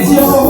Yes.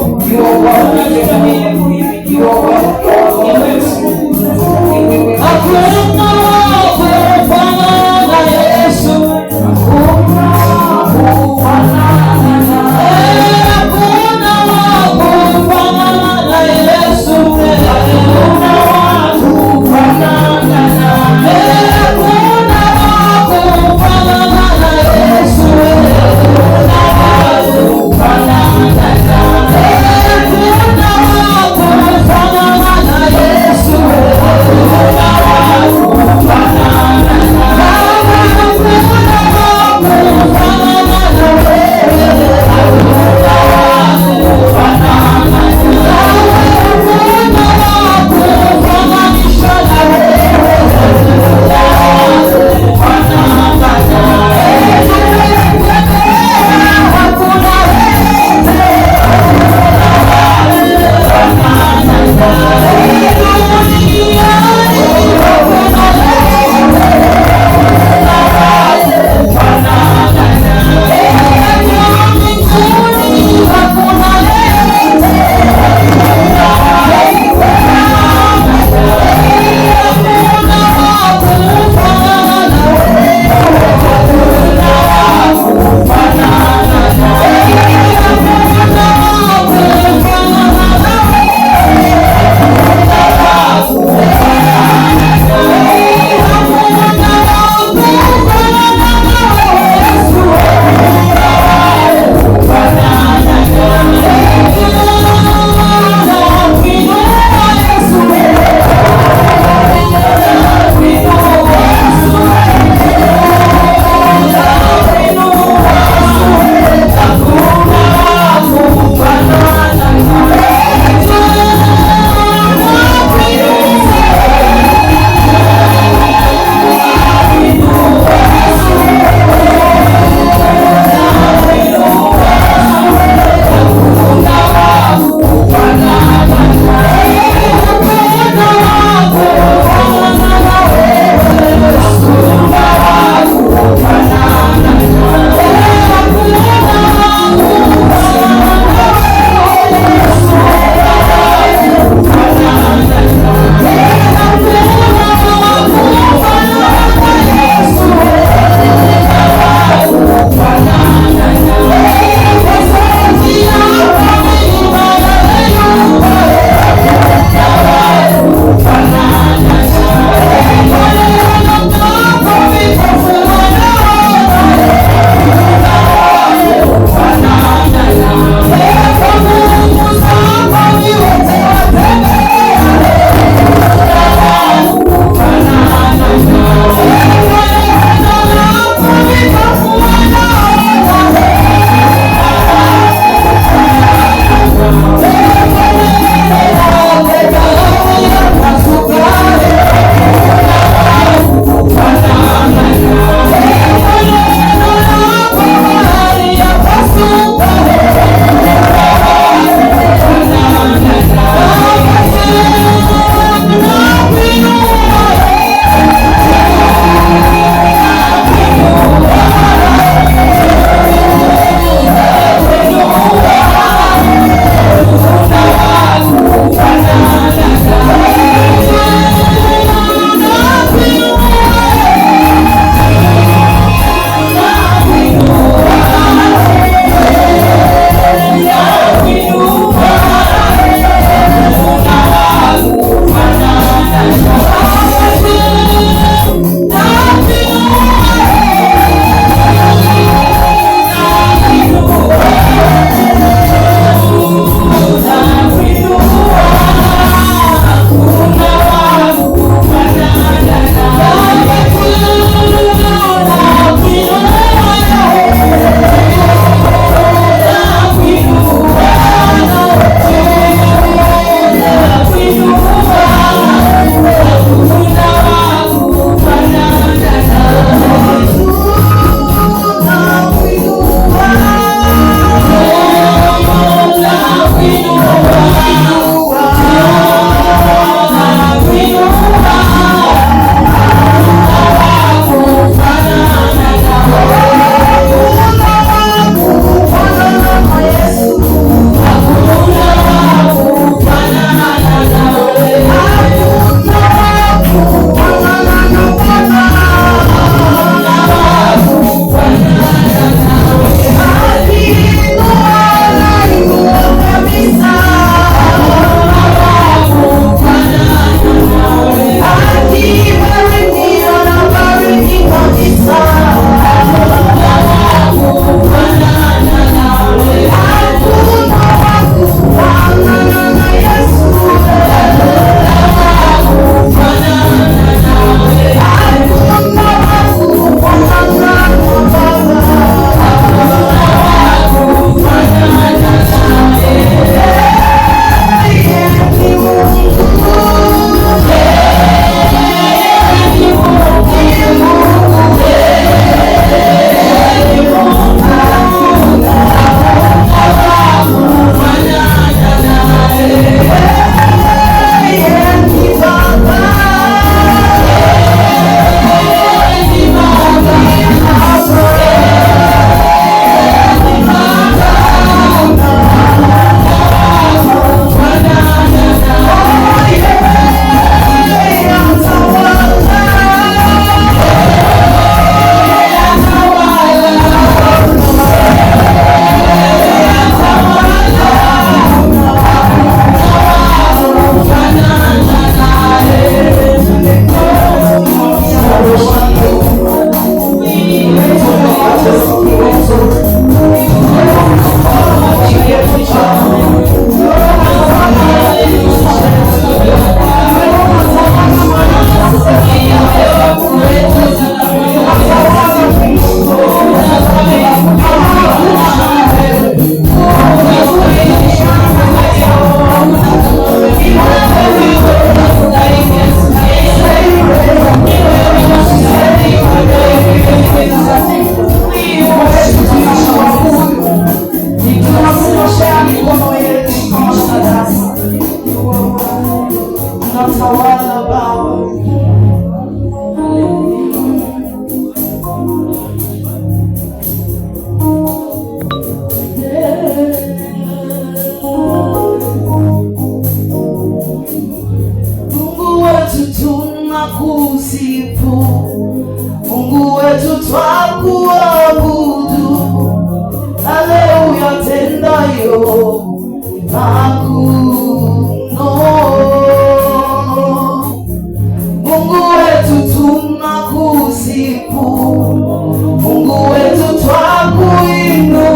Mungu wetu twakuinua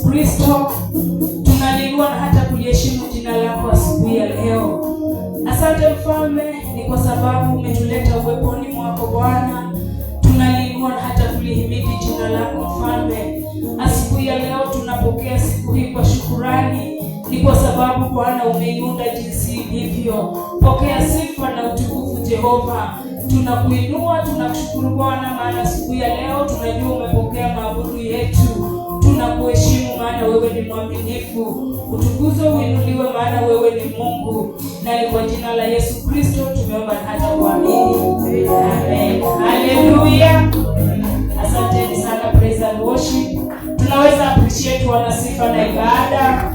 Kristo, tunaliinua na hata kuliheshimu jina lako asubuhi ya leo. Asante Mfalme, ni kwa sababu umetuleta uweponi mwako Bwana. Tunaliinua na hata kulihimidi jina lako Mfalme. Asubuhi ya leo tunapokea siku hii kwa shukurani, ni kwa sababu Bwana umeiunda jinsi ilivyo. Pokea sifa na utukufu Jehova. Tunakuinua, tunakushukuru Bwana, maana asubuhi ya leo tunajua umepokea maabudu yetu. Tunakuheshimu maana wewe ni mwaminifu. Utukuzwe uinuliwe maana wewe ni Mungu. Na ni kwa jina la Yesu Kristo tumeomba na hata kuamini. Amen. Hallelujah. Asanteni sana praise and worship. Tunaweza appreciate wana sifa na ibada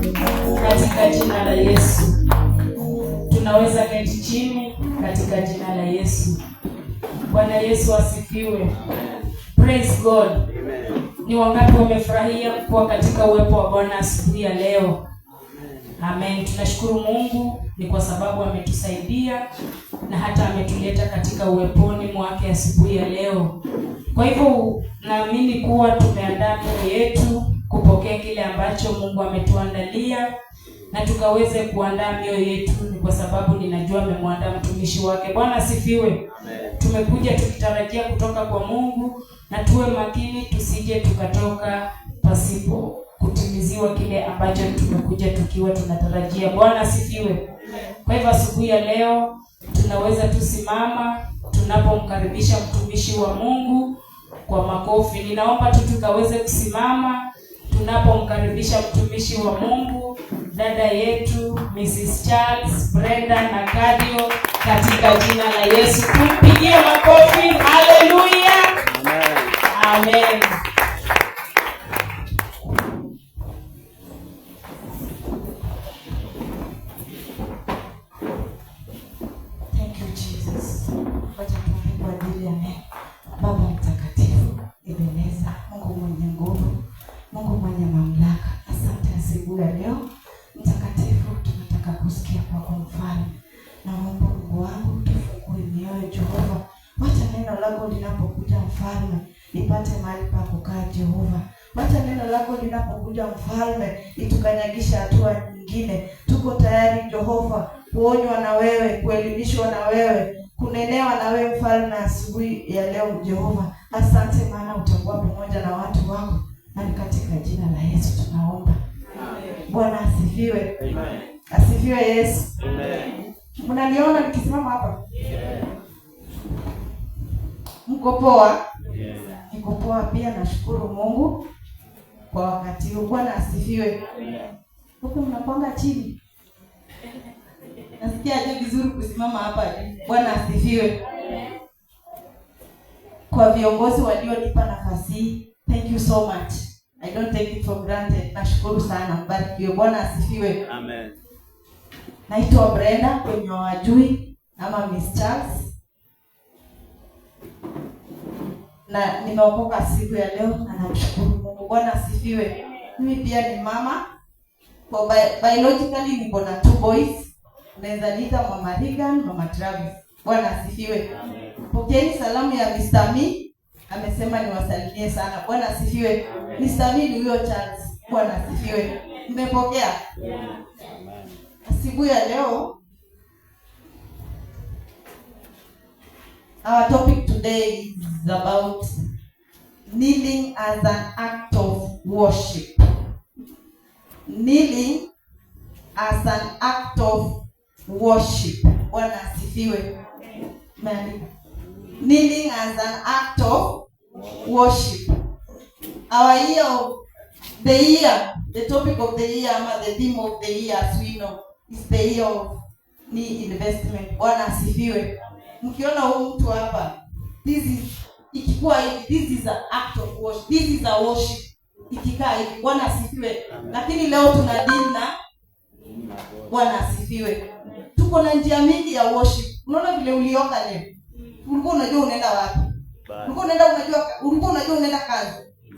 katika jina la Yesu. Tunaweza keti chini katika jina la Yesu. Bwana Yesu asifiwe. Praise God. Amen. Ni wangapi wamefurahia kuwa katika uwepo wa Bwana asubuhi ya leo? Amen. Tunashukuru Mungu ni kwa sababu ametusaidia na hata ametuleta katika uweponi mwake asubuhi ya leo. Kwa hivyo naamini kuwa tumeandaa mioyo yetu kupokea kile ambacho Mungu ametuandalia, na tukaweze kuandaa mioyo yetu ni kwa sababu ninajua amemwandaa mtumishi wake. Bwana asifiwe. Amen. Tumekuja tukitarajia kutoka kwa Mungu, na tuwe makini tusije tukatoka pasipo kutimiziwa kile ambacho tumekuja tukiwa tunatarajia. Bwana asifiwe. Kwa hivyo asubuhi ya leo tunaweza tusimama tunapomkaribisha mtumishi wa Mungu kwa makofi. Ninaomba tu tukaweze kusimama tunapomkaribisha mtumishi wa Mungu, dada yetu Mrs. Charles Brenda Nakadio, katika jina la Yesu. Tumpigie makofi. Hallelujah. Amen. Amen. Thank you Jesus. Wacha tuombe kwa ajili ya neno. Baba mtakatifu, Ebeneza, Mungu mwenye nguvu, Mungu mwenye mamlaka, asante asubuhi ya leo. Mtakatifu, tunataka kusikia kwako Mfalme. Naomba Mungu wangu tufungue mioyo Jehova. Wacha neno lako linapokuja Mfalme nipate mahali pa kukaa Jehova. Wacha neno lako linapokuja Mfalme itukanyagisha hatua nyingine. Tuko tayari Jehova kuonywa na wewe, kuelimishwa na wewe, kunenewa na wewe Mfalme asubuhi ya leo Jehova. Asante maana utakuwa pamoja na watu wako, na katika jina la Yesu tunaomba. Amen. Bwana asifiwe. Amen. Asifiwe Yesu. Amen. Mnaniona nikisimama hapa? Yeah. Mko poa? Yeah. Niko poa pia, nashukuru Mungu kwa wakati huu. Bwana asifiwe. Amen. Huko mnapanga chini. Nasikia aje vizuri kusimama hapa. Bwana asifiwe. Amen. Kwa viongozi walionipa nafasi hii, thank you so much. I don't take it for granted. Nashukuru sana. Mbarikiwe. Bwana asifiwe. Amen. Naitwa Brenda, kwenye wajui ama Miss Charles. Na nimeokoka siku ya leo na namshukuru Mungu. Bwana asifiwe. Mimi pia ni mama. Kwa biologically niko na 2 boys. Naweza niita Mama Regan, Mama Travis. Bwana asifiwe. Amen. Pokeeni salamu ya Mr. Mi. Amesema niwasalimie sana. Bwana asifiwe. Mr. Mi ni huyo Charles. Bwana asifiwe. Mmepokea? Yeah. Asubuhi ya leo our topic today is about kneeling as an act of worship. Kneeling as an act of worship. Bwana asifiwe. Kneeling as an act of worship. Our year of the year, the topic of the year, the theme of the year, as we know, is the year of knee investment. Bwana asifiwe. Mkiona huyu mtu hapa, this is an act of worship. This is a worship. Ikikaa hivi. Bwana asifiwe. Lakini leo tuna deal na Bwana asifiwe. Tuko na njia mingi ya worship. Unaona vile ulioka leo. Ulikuwa unajua unaenda wapi? Ulikuwa unajua unaenda kazi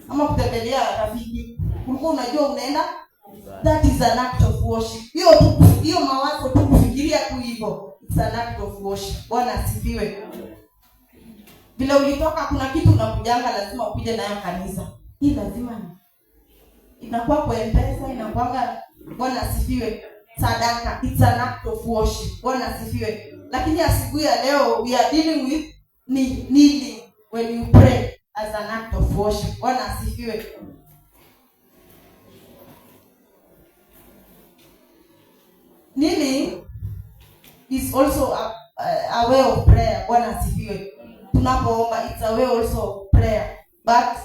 ama kutembelea rafiki. Ulikuwa unajua unaenda. That is an act of worship. Hiyo mawazo tu kufikiria tu hivyo. It's an act of worship. Bwana asifiwe. Vile ulitoka kuna kitu unakujanga lazima ukuje nayo kanisa. Hii lazima inakuwa kwa M-Pesa, inakuwa Bwana asifiwe sadaka. It's an act of worship. Bwana asifiwe. Lakini asubuhi ya leo we are dealing with kneeling when you pray as an act of worship. Bwana asifiwe. Kneeling is also a way of prayer. Bwana asifiwe. Tunapoomba, it's a way also of prayer, but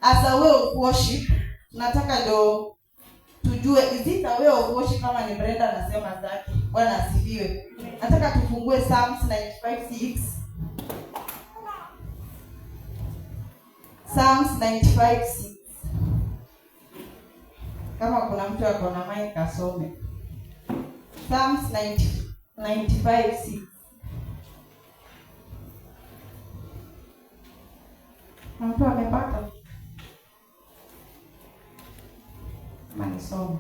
as a way of worship nataka ndio tujue, is it a way of worship kama ni Brenda anasema zake. Bwana asifiwe. Nataka tufungue Psalms 95:6. Psalms 95:6. Kama kuna mtu ako na mic asome. Psalms 95:6. Mtu amepata? Manisome.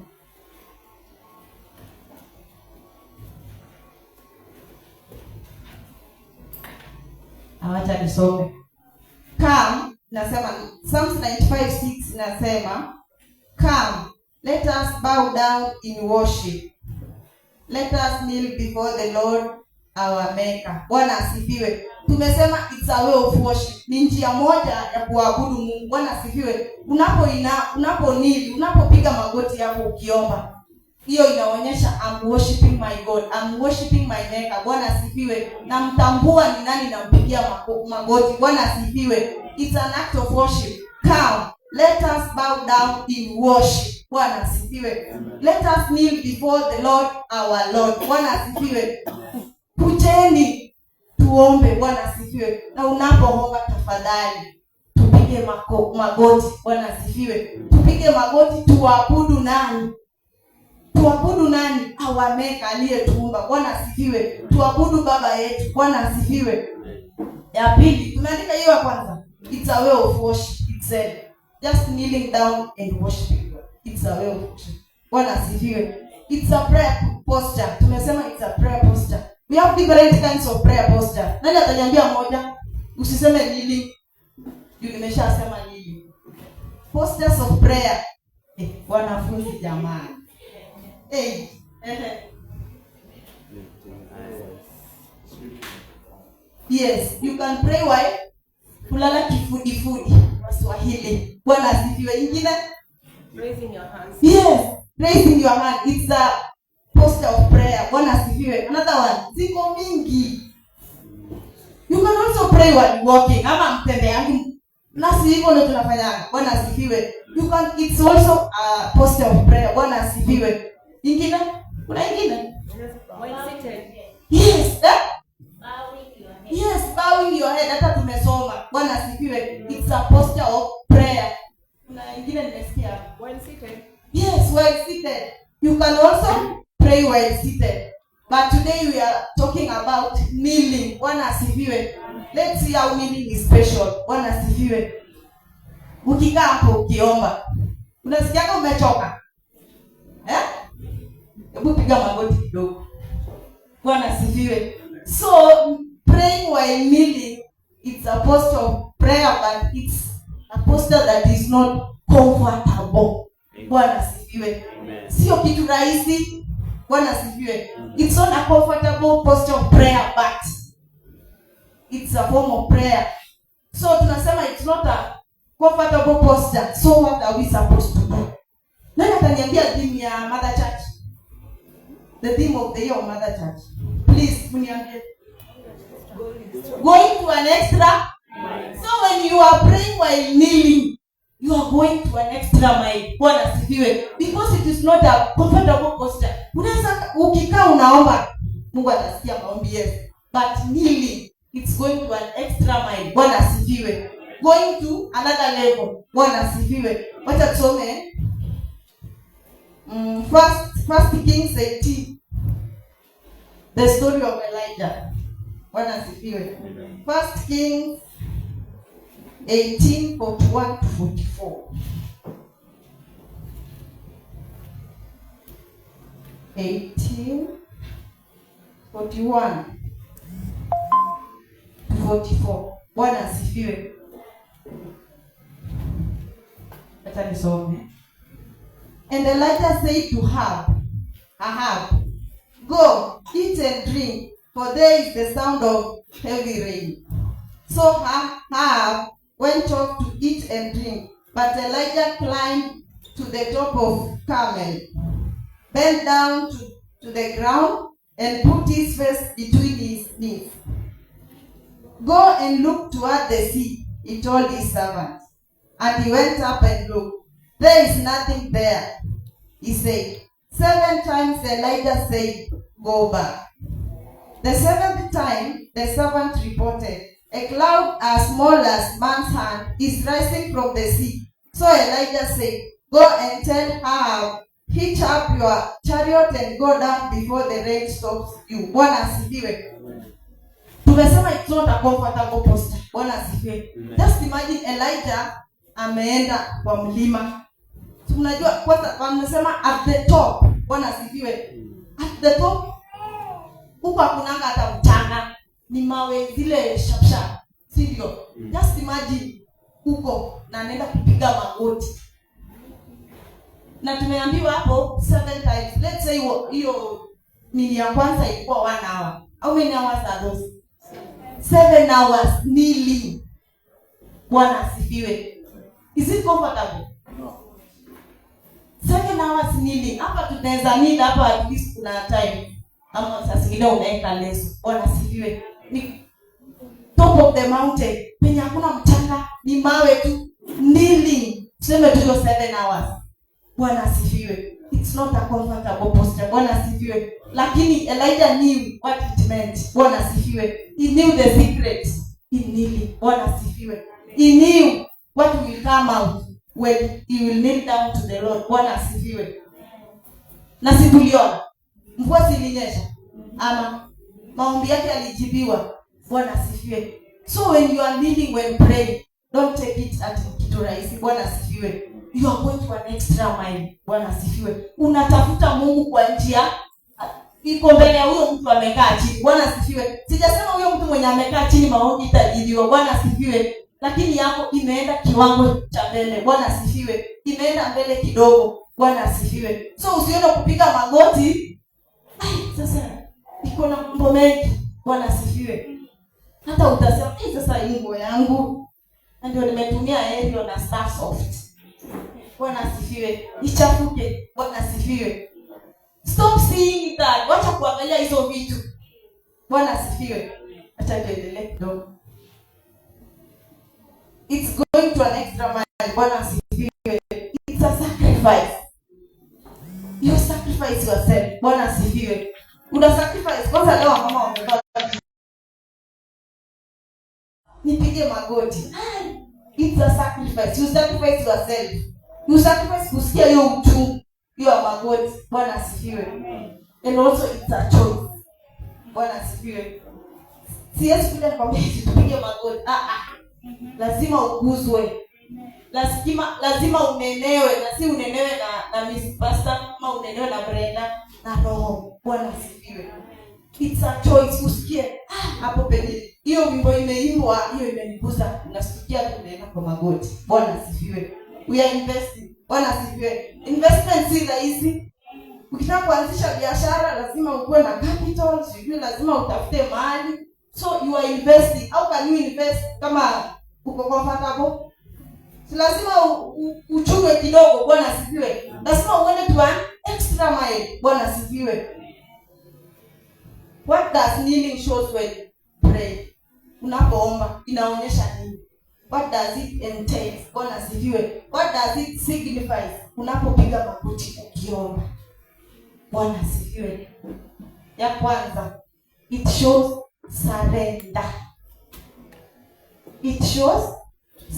Awacha nisome. Come, nasema Psalms 95:6 nasema, come, let us bow down in worship. Let us kneel before the Lord our Maker. Bwana asifiwe. Tumesema it's a way of worship. Ni njia moja ya kuabudu Mungu. Bwana asifiwe. Unaponili, unapopiga magoti yako ukiomba, hiyo inaonyesha I'm worshiping my God. I'm worshiping my Maker. Bwana asifiwe. Namtambua ni nani nampigia magoti. Bwana asifiwe. It's an act of worship. Come, let us bow down in worship. Bwana asifiwe. Let us kneel before the Lord our Lord. Bwana asifiwe. Kujeni tuombe. Bwana asifiwe. Na unapoomba tafadhali tupige magoti. Bwana asifiwe. Tupige magoti, tuabudu nani? Tuabudu nani? Our Maker aliyetuumba. Bwana asifiwe. Tuabudu baba yetu. Bwana asifiwe. Ya pili, tumeandika hiyo ya kwanza. It's a way of worship itself. Just kneeling down and worshiping God. It's a way of worship. Bwana asifiwe. It's a prayer posture. Tumesema it's a prayer posture. We have different kinds of prayer posture. Nani ataniambia moja? Usiseme kneeling. Nimeshasema kneeling. Postures of prayer. Wanafunzi jamani. Yes, you can pray while kulala kifudifudi. Waswahili. Bwana asifiwe. Ingine? Raising your hands. Yes, raising your hand. It's a posture of prayer. Bwana asifiwe. Another one, ziko mingi. You can also pray while walking. Ama mtembeangi. Nasi hivyo ndio tunafanya. Bwana asifiwe. It's also a posture of prayer. Bwana asifiwe. Ingine? Kuna ingine? While seated. Yes. Bowing your head. Yes, bowing your head. Hata tumesoma. Bwana asifiwe. It's a posture of prayer. Kuna ingine nimesikia. While seated. Yes, while seated. You can also pray while seated. But today we are talking about kneeling. Bwana asifiwe. Let's see how kneeling is special. Bwana asifiwe. Ukikaa hapo ukiomba, unasikia kama umechoka? Hebu piga magoti kidogo. Bwana asifiwe. So, praying while kneeling, it's a posture of prayer, but it's a posture that is not comfortable. Bwana asifiwe. Sio kitu rahisi. Bwana asifiwe. It's not a comfortable posture of prayer, but it's a form of prayer. So tunasema it's not a comfortable posture. So what are we supposed to do? Nani ataniambia theme ya Mother Church? The theme of the year of Mother Church. Please, mniambie. Going to an extra. So when you are praying while kneeling, you are going to an extra mile. Bwana asifiwe. Because it is not a comfortable posture. Unaweza ukikaa unaomba, Mungu atasikia maombi yetu. But kneeling, it's going to an extra mile. Bwana asifiwe. Going to another level. Bwana asifiwe. Wacha tusome First Kings 18. The story of Elijah. Bwana asifiwe. First Kings 18:41-44. 18:41-44. Bwana asifiwe. Acha nisome. And Elijah said to Ahab, go, eat and drink, for there is the sound of heavy rain. So Ahab went off to eat and drink, but Elijah climbed to the top of Carmel, bent down to the ground, and put his face between his knees. Go and look toward the sea, he told his servant. And he went up and looked. There is nothing there, he said. 7 times Elijah said, go back. The 7th time, the servant reported, a cloud as small as man's hand is rising from the sea. So Elijah said, go and tell Ahab, hitch up your chariot and go down before the rain stops you. Bwana asifiwe. Tumesema it's not a comfortable posture. Bwana asifiwe. Just imagine Elijah ameenda kwa mlima. Tunajua kwanza wanasema at the top. Bwana asifiwe. At the top huko hakunanga hata mchanga. Ni mawe zile sharp. Sivyo? Just imagine huko na anaenda kupiga magoti. Na tumeambiwa hapo 7 times. Let's say hiyo nini ya kwanza ilikuwa 1 hour. How many hours are those? 7 hours kneeling. Bwana asifiwe. Is it comfortable? No. 7 hours kneeling. Hapa tunaweza kneel hapa at least kuna time. Ama sasa zingine unaweka leso. Bwana asifiwe. Ni top of the mountain. Penye hakuna mchanga, ni mawe tu. Kneeling. Tuseme tu 7 hours. Bwana asifiwe. It's not a comfortable posture. Bwana asifiwe. Lakini Elijah knew what it meant. Bwana asifiwe. He knew the secret in kneeling. Bwana asifiwe. He knew what will come out when he will kneel down to the Lord. Bwana asifiwe. Na si tuliona mvua zilinyesha ama maombi yake yalijibiwa. Bwana asifiwe. So when you are kneeling, when praying, don't take it at kitu rahisi. Bwana asifiwe. You are going to an extra mile. Bwana asifiwe. Unatafuta Mungu kwa njia iko mbele ya huyo mtu amekaa chini. Bwana asifiwe. Sijasema huyo mtu mwenye amekaa chini maombi itajibiwa. Bwana asifiwe. Lakini yako imeenda kiwango cha mbele. Bwana asifiwe. Imeenda mbele kidogo. Bwana asifiwe. So usione kupiga magoti. Sasa iko na mambo mengi. Bwana asifiwe. Hata utasema sasa hii nguo yangu ndio nimetumia Ariel na Star Soft. Bwana asifiwe. Ichafuke. Bwana asifiwe. Stop seeing that. Wacha kuangalia hizo vitu. Bwana asifiwe. Acha tuendelee kidogo. It's going to an extra mile. Bwana asifiwe. It's a sacrifice. You sacrifice yourself. Bwana asifiwe. Una sacrifice. Kwanza leo mama wamevaa. Nipige magoti. It's a sacrifice. You sacrifice yourself. You sacrifice kusikia hiyo mtu, hiyo magoti. Bwana asifiwe. And also it's a choice. Bwana asifiwe. Siwezi kuja kwambia tupige magoti. Lazima ukuzwe. Lazima unenewe, na si unenewe na Miss Pastor, ama unenewe na Brenda na roho. Bwana asifiwe. It's a choice. Usikie hapo penye hiyo wimbo imeimbwa, hiyo imenigusa, nasikia tunaenda kwa magoti. Bwana asifiwe. We are investing. Bwana asifiwe. Investment si rahisi. Ukitaka kuanzisha biashara lazima ukuwe na capital, lazima utafute mali. So you are investing. How can you invest kama uko comfortable? Si lazima uchue kidogo. Bwana asifiwe. Lazima uende tu extra mile. Bwana asifiwe. What does kneeling shows when pray? Unapoomba inaonyesha nini? What does it entail? Bwana asifiwe. What does it signify? Unapopiga magoti ukiomba. Bwana asifiwe. Ya kwanza, it shows surrender. It shows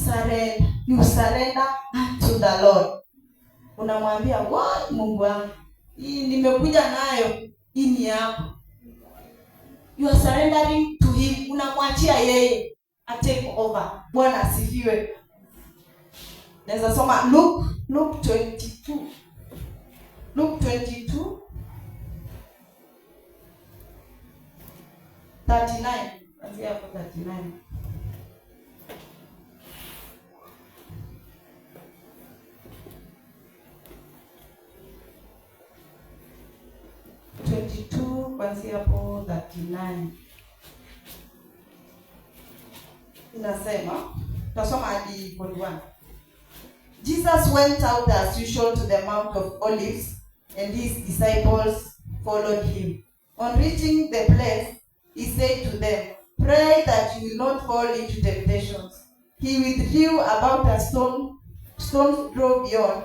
surrender. You surrender unto the Lord. Unamwambia, "Wa Mungu wangu, hii nimekuja nayo, hii ni yako." You are surrendering to him. Unamwachia yeye a take over. Bwana asifiwe. Naweza soma Luke 22. Luke 22 39. Anzia hapo 39. tuanzie hapo 39. Inasema, tutasoma hadi 41. Jesus went out as usual to the Mount of Olives, and his disciples followed him. On reaching the place, he said to them, "Pray that you will not fall into temptations." He withdrew about a stone's throw beyond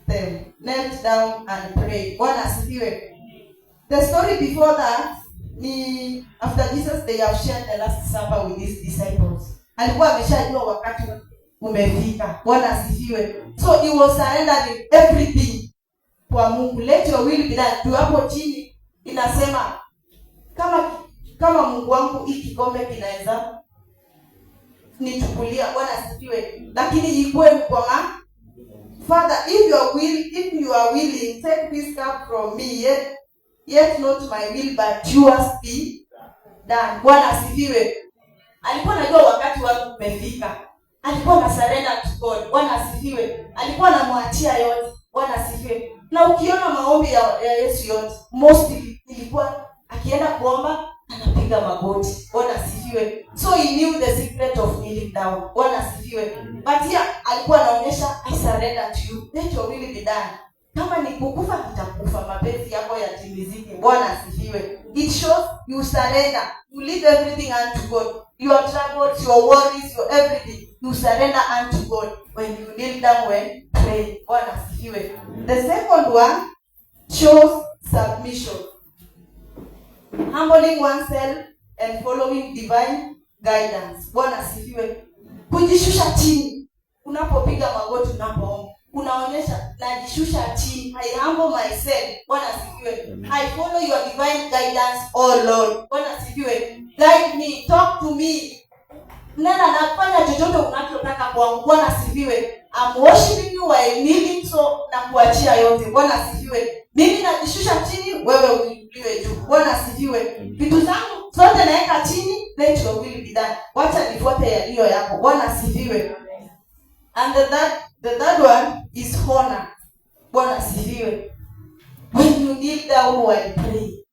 them, knelt down and prayed. Bwana asifiwe. The story before that, ni after Jesus they have shared the last supper with his disciples. Alikuwa ameshajua wakati umefika. Bwana asifiwe. So he was surrendering everything kwa Mungu. Let your will be done. Tu hapo chini inasema kama Mungu wangu hii kikombe kinaweza nichukulia. Bwana asifiwe. Lakini ikuwe kwa Father, if you are willing, take this cup from me, yet not my will but yours be done. Bwana asifiwe. Alikuwa anajua wakati wake umefika. Alikuwa na surrender to God. Bwana asifiwe. Alikuwa anamwachia yote. Bwana asifiwe. Na ukiona maombi ya Yesu yote, mostly ilikuwa akienda kuomba anapiga magoti. Bwana asifiwe. So he knew the secret of kneeling down. Bwana asifiwe. But here alikuwa anaonyesha, I surrender to you. Let your will be done. Kama ni kukufa nitakufa, mapenzi yako yatimizike. Bwana asifiwe. It shows you surrender. You leave everything unto God. Your troubles, your worries, your everything. You surrender unto God when you kneel down when pray. Bwana asifiwe. The second one shows submission. Humbling oneself and following divine guidance. Bwana asifiwe. Kujishusha chini. Unapopiga magoti unapoomba, unaonyesha najishusha chini. I humble myself. Bwana asifiwe. I follow your divine guidance, oh Lord. Bwana asifiwe. Guide me, talk to me. Nena nafanya chochote unachotaka kwangu. Bwana asifiwe. I'm worshiping you while kneeling, so na kuachia yote. Bwana asifiwe. Mimi najishusha chini, wewe uinuliwe juu. Bwana asifiwe. Vitu zangu zote naweka chini, let your will be done. Wacha nifuate yaliyo yako. Bwana asifiwe. And the third one is honor. Bwana asifiwe. When you kneel down while praying,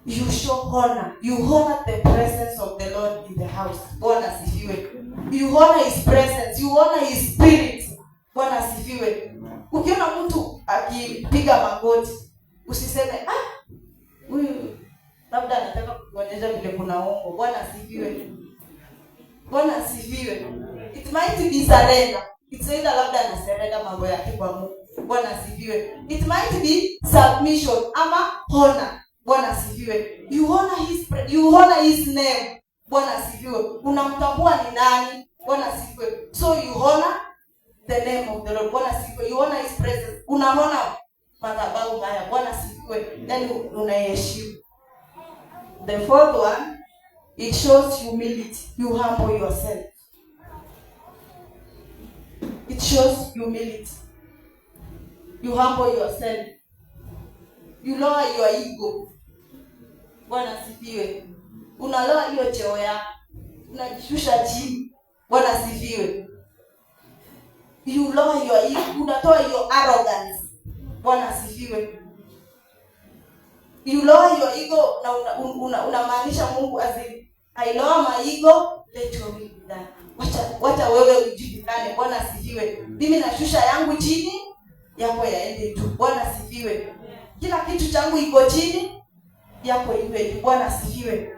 you show honor. You honor the presence of the Lord in the house. Bwana asifiwe. You honor his presence. You honor his spirit. Bwana asifiwe. Ukiona mtu akipiga magoti, usiseme huyu labda anataka kuonyesha vile kuna uongo. Bwana asifiwe. Bwana asifiwe. It might be surrender. It's either labda anaserenda mambo yake kwa Mungu. Bwana asifiwe. It might be submission ama honor. Bwana asifiwe. You honor his name. Bwana asifiwe. Unamtambua ni nani? Bwana asifiwe. So you honor the name of the Lord. Bwana asifiwe. You honor his presence. Unaona madhabahu haya. Bwana asifiwe. Yaani unaheshimu. The fourth one, it shows humility. You humble yourself. It shows humility. You humble yourself. You lower your ego. Bwana asifiwe. Unaloa hiyo cheo yako. Unajishusha chini. Bwana asifiwe. You lower your ego. Unatoa your arrogance. Bwana asifiwe. You lower your ego na unamaanisha Mungu azidi. I lower my ego, let your will be done. Wacha wewe ujulikane. Bwana asifiwe. Mimi nashusha yangu chini, yako yaende tu. Bwana asifiwe. Kila kitu changu iko chini, yako iwe tu. Bwana asifiwe.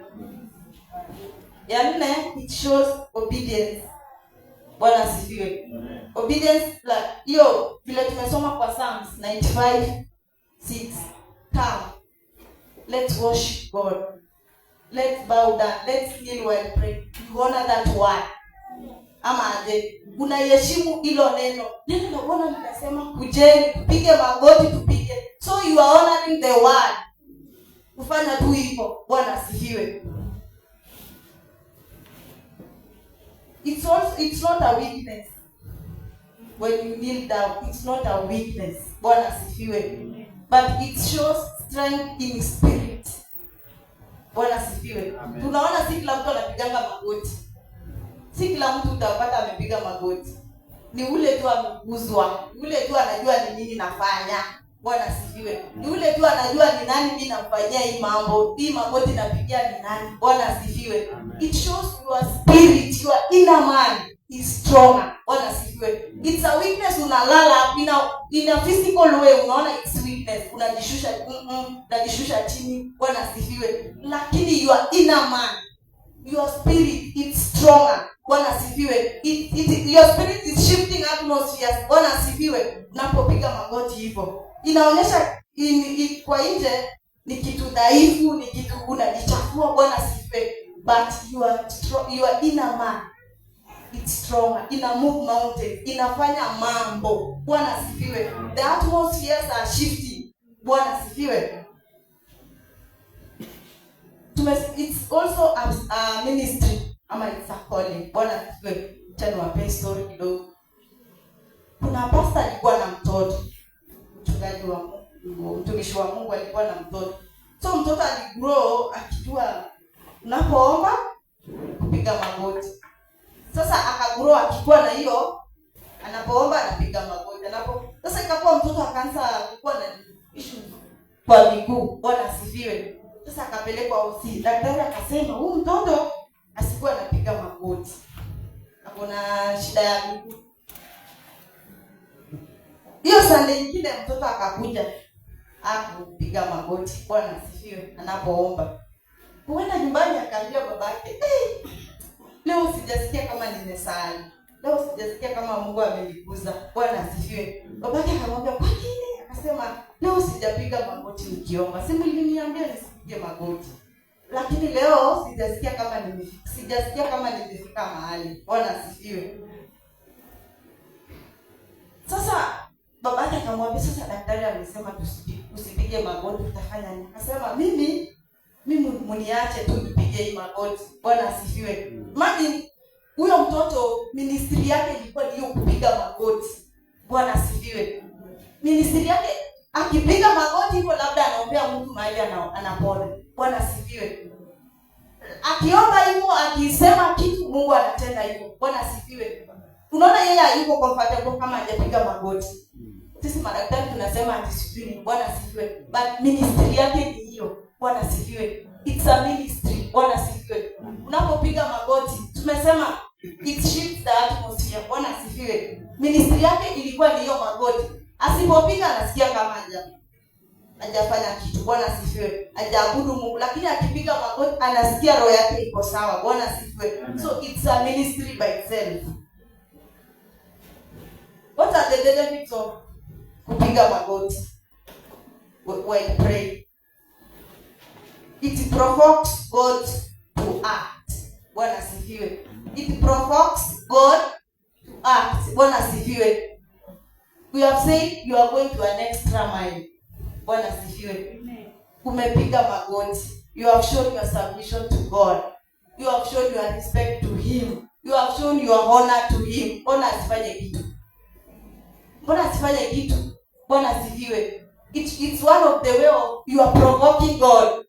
Ya nne, it shows obedience. Bwana asifiwe. Obedience, hiyo vile tumesoma kwa Psalms 95:6. Come, let's worship God. Let's bow down. Let's kneel while praying. You honor that word. Ama aje, unaheshimu hilo neno. Neno la Bwana linasema kujeni, tupige magoti tupige. So you are honoring the word. Ufanya tu hivyo. Bwana asifiwe. It's not a weakness. When you kneel down, it's not a weakness. Bwana asifiwe. But it shows strength in spirit. Bwana asifiwe. Tunaona si kila mtu anapiganga magoti. Si kila mtu utapata amepiga magoti. Ni ule tu ameguzwa. Ule tu anajua ni nini nafanya. Bwana asifiwe. Ni ule tu anajua ni nani mimi namfanyia hii mambo. Hii magoti napigia ni nani. Bwana asifiwe. It shows your spirit, your inner man is stronger. Bwana asifiwe. It's a weakness, unalala in a physical way, unaona it's weakness. Unajishusha chini. Bwana asifiwe. Lakini your inner man, your spirit, it's stronger. Bwana asifiwe. Your spirit is shifting atmospheres. Bwana asifiwe. Unapopiga magoti hivyo, inaonyesha kwa nje ni kitu dhaifu, ni kitu unajichafua. Bwana asifiwe. But your inner man, it's stronger. Ina move mountains, inafanya mambo. Bwana asifiwe. The atmospheres are shifting. Bwana asifiwe. It's also a ministry, ama it's a calling. Bwana asifiwe. Tena wape story kidogo. Kuna pastor alikuwa na mtoto. Mtumishi wa Mungu alikuwa na mtoto. So mtoto aligrow akijua unapoomba kupiga magoti. Sasa akagrow akikuwa na hiyo, anapoomba anapiga magoti. Sasa ikakuwa mtoto akaanza kuwa na issue kwa miguu. Bwana asifiwe. Sasa akapelekwa hospitali. Daktari akasema huyu mtoto asikuwa anapiga magoti, akona shida ya miguu. Hiyo Sunday nyingine mtoto akakuja akupiga magoti. Bwana asifiwe. Anapoomba kuenda nyumbani akaambia babake, leo sijasikia kama nimesali, leo sijasikia kama Mungu ameniguza. Bwana asifiwe. Babake akamwambia kwa nini? Akasema leo sijapiga magoti nikiomba. Si mliniambia nisipige magoti. Lakini leo sijasikia kama nimefika mahali. Bwana asifiwe. Sasa babake akamwambia, sasa daktari amesema usipige magoti, utafanya nini? Akasema mimi mniache tu nipige hii magoti. Bwana asifiwe. Imagine huyo mtoto ministry yake ilikuwa ni kupiga magoti. Bwana asifiwe. Ministry yake akipiga magoti hivyo, labda anaombea mtu mahali anapona. Bwana asifiwe. Akiomba hivyo, akisema kitu, Mungu anatenda hivyo. Bwana asifiwe. Unaona yeye hayuko comfortable kama hajapiga magoti. Sisi madaktari tunasema discipline. Bwana asifiwe. But ministry yake ni hiyo. Bwana asifiwe. It's a ministry. Bwana asifiwe. Unapopiga magoti, tumesema it shifts the atmosphere. Bwana asifiwe. Ministry yake ilikuwa ni hiyo magoti. Asipopiga anasikia kama hajafanya kitu. Bwana asifiwe. Hajaabudu Mungu, lakini akipiga magoti anasikia roho yake iko sawa. Bwana asifiwe. So it's a ministry by itself. What are the benefits of kupiga magoti while praying? It provokes God to act. Bwana asifiwe. It provokes God to act. Bwana asifiwe. We have said you are going to an extra mile. Bwana asifiwe. Umepiga magoti. You have shown your submission to God. You have shown your respect to Him. You have shown your honor to Him. Bwana asifanye kitu. Bwana asifanye kitu. Bwana asifiwe. It's one of the way of you are provoking God.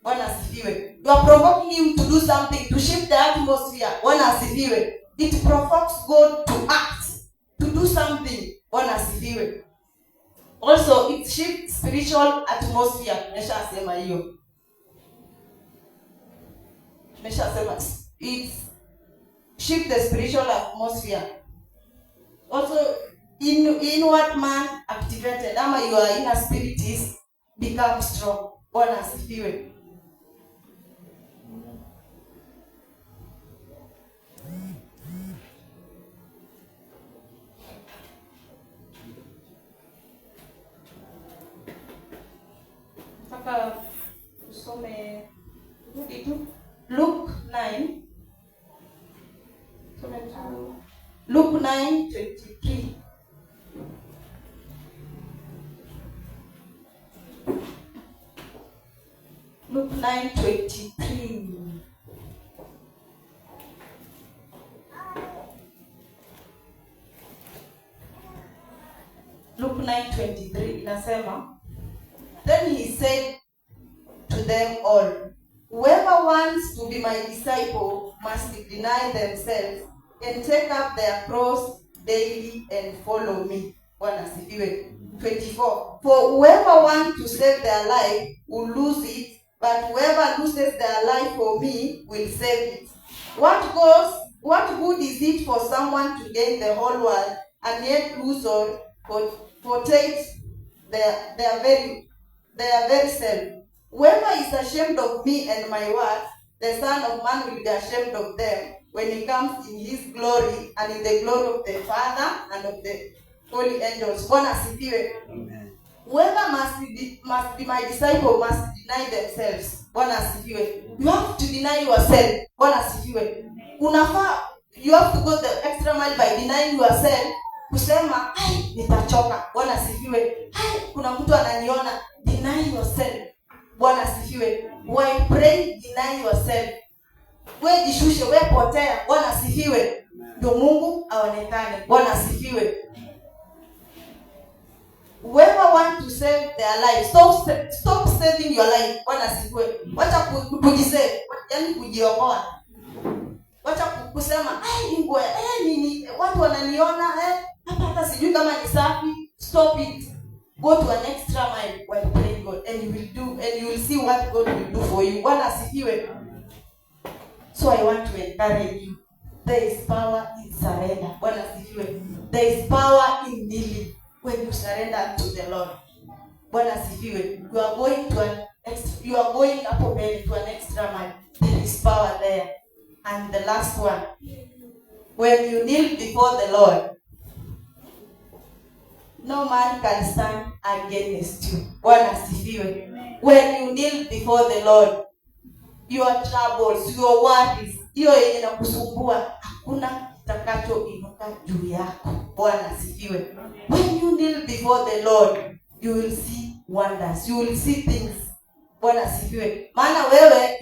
Bwana asifiwe. You are provoking Him to do something, to shift the atmosphere. Bwana asifiwe. It provokes God to act, to do something. Bwana asifiwe. Also, it shifts spiritual atmosphere. Nimeshasema hiyo. It shifts the spiritual atmosphere. Also, inward man activated. Ama your inner spirit is become strong. Bwana asifiwe. Sasa tusome Luke 9. Luke 9:23. Luke 9:23. Luke 9:23 inasema, then he said to them all, whoever wants to be my disciple must deny themselves and take up their cross daily and follow me. Bwana asifiwe. 24. For whoever wants to save their life will lose it, but whoever loses their life for me will save it. What good is it for someone to gain the whole world and yet lose or forsake their very self? Whoever is ashamed of me and my words, the Son of Man will be ashamed of them when he comes in his glory and in the glory of the Father and of the holy angels. Bwana asifiwe. Amen. Whoever must be my disciple must deny themselves. Bwana asifiwe. You have to deny yourself. Bwana asifiwe. You have to go the extra mile by denying yourself. Kusema, nitachoka. Bwana asifiwe. Kuna mtu ananiona. Deny yourself. Bwana asifiwe. Why pray, deny yourself. Wewe jishushe, wewe potea. Bwana asifiwe. Ndio Mungu aonekane. Bwana asifiwe. Whoever want to save their life, stop saving your life. Bwana asifiwe. Wacha kujisave, yaani kujiokoa. Wacha kusema, ngwe, nini, watu wananiona, hata sijui kama ni safi. Stop it. Go to an extra mile while praying God, and you will see what God will do for you. Bwana asifiwe. So I want to encourage you. There is power in surrender. Bwana asifiwe. There is power in kneeling when you surrender to the Lord. Bwana asifiwe. You are going up to an extra mile. There is power there. And the last one, when you kneel before the Lord, no man can stand against you. Bwana asifiwe. When you kneel before the Lord, your troubles, your worries, hiyo yenye inakusumbua, hakuna kitakacho inuka juu yako. Bwana asifiwe. When you kneel before the Lord, you will see wonders. You will see things. Bwana asifiwe. Maana wewe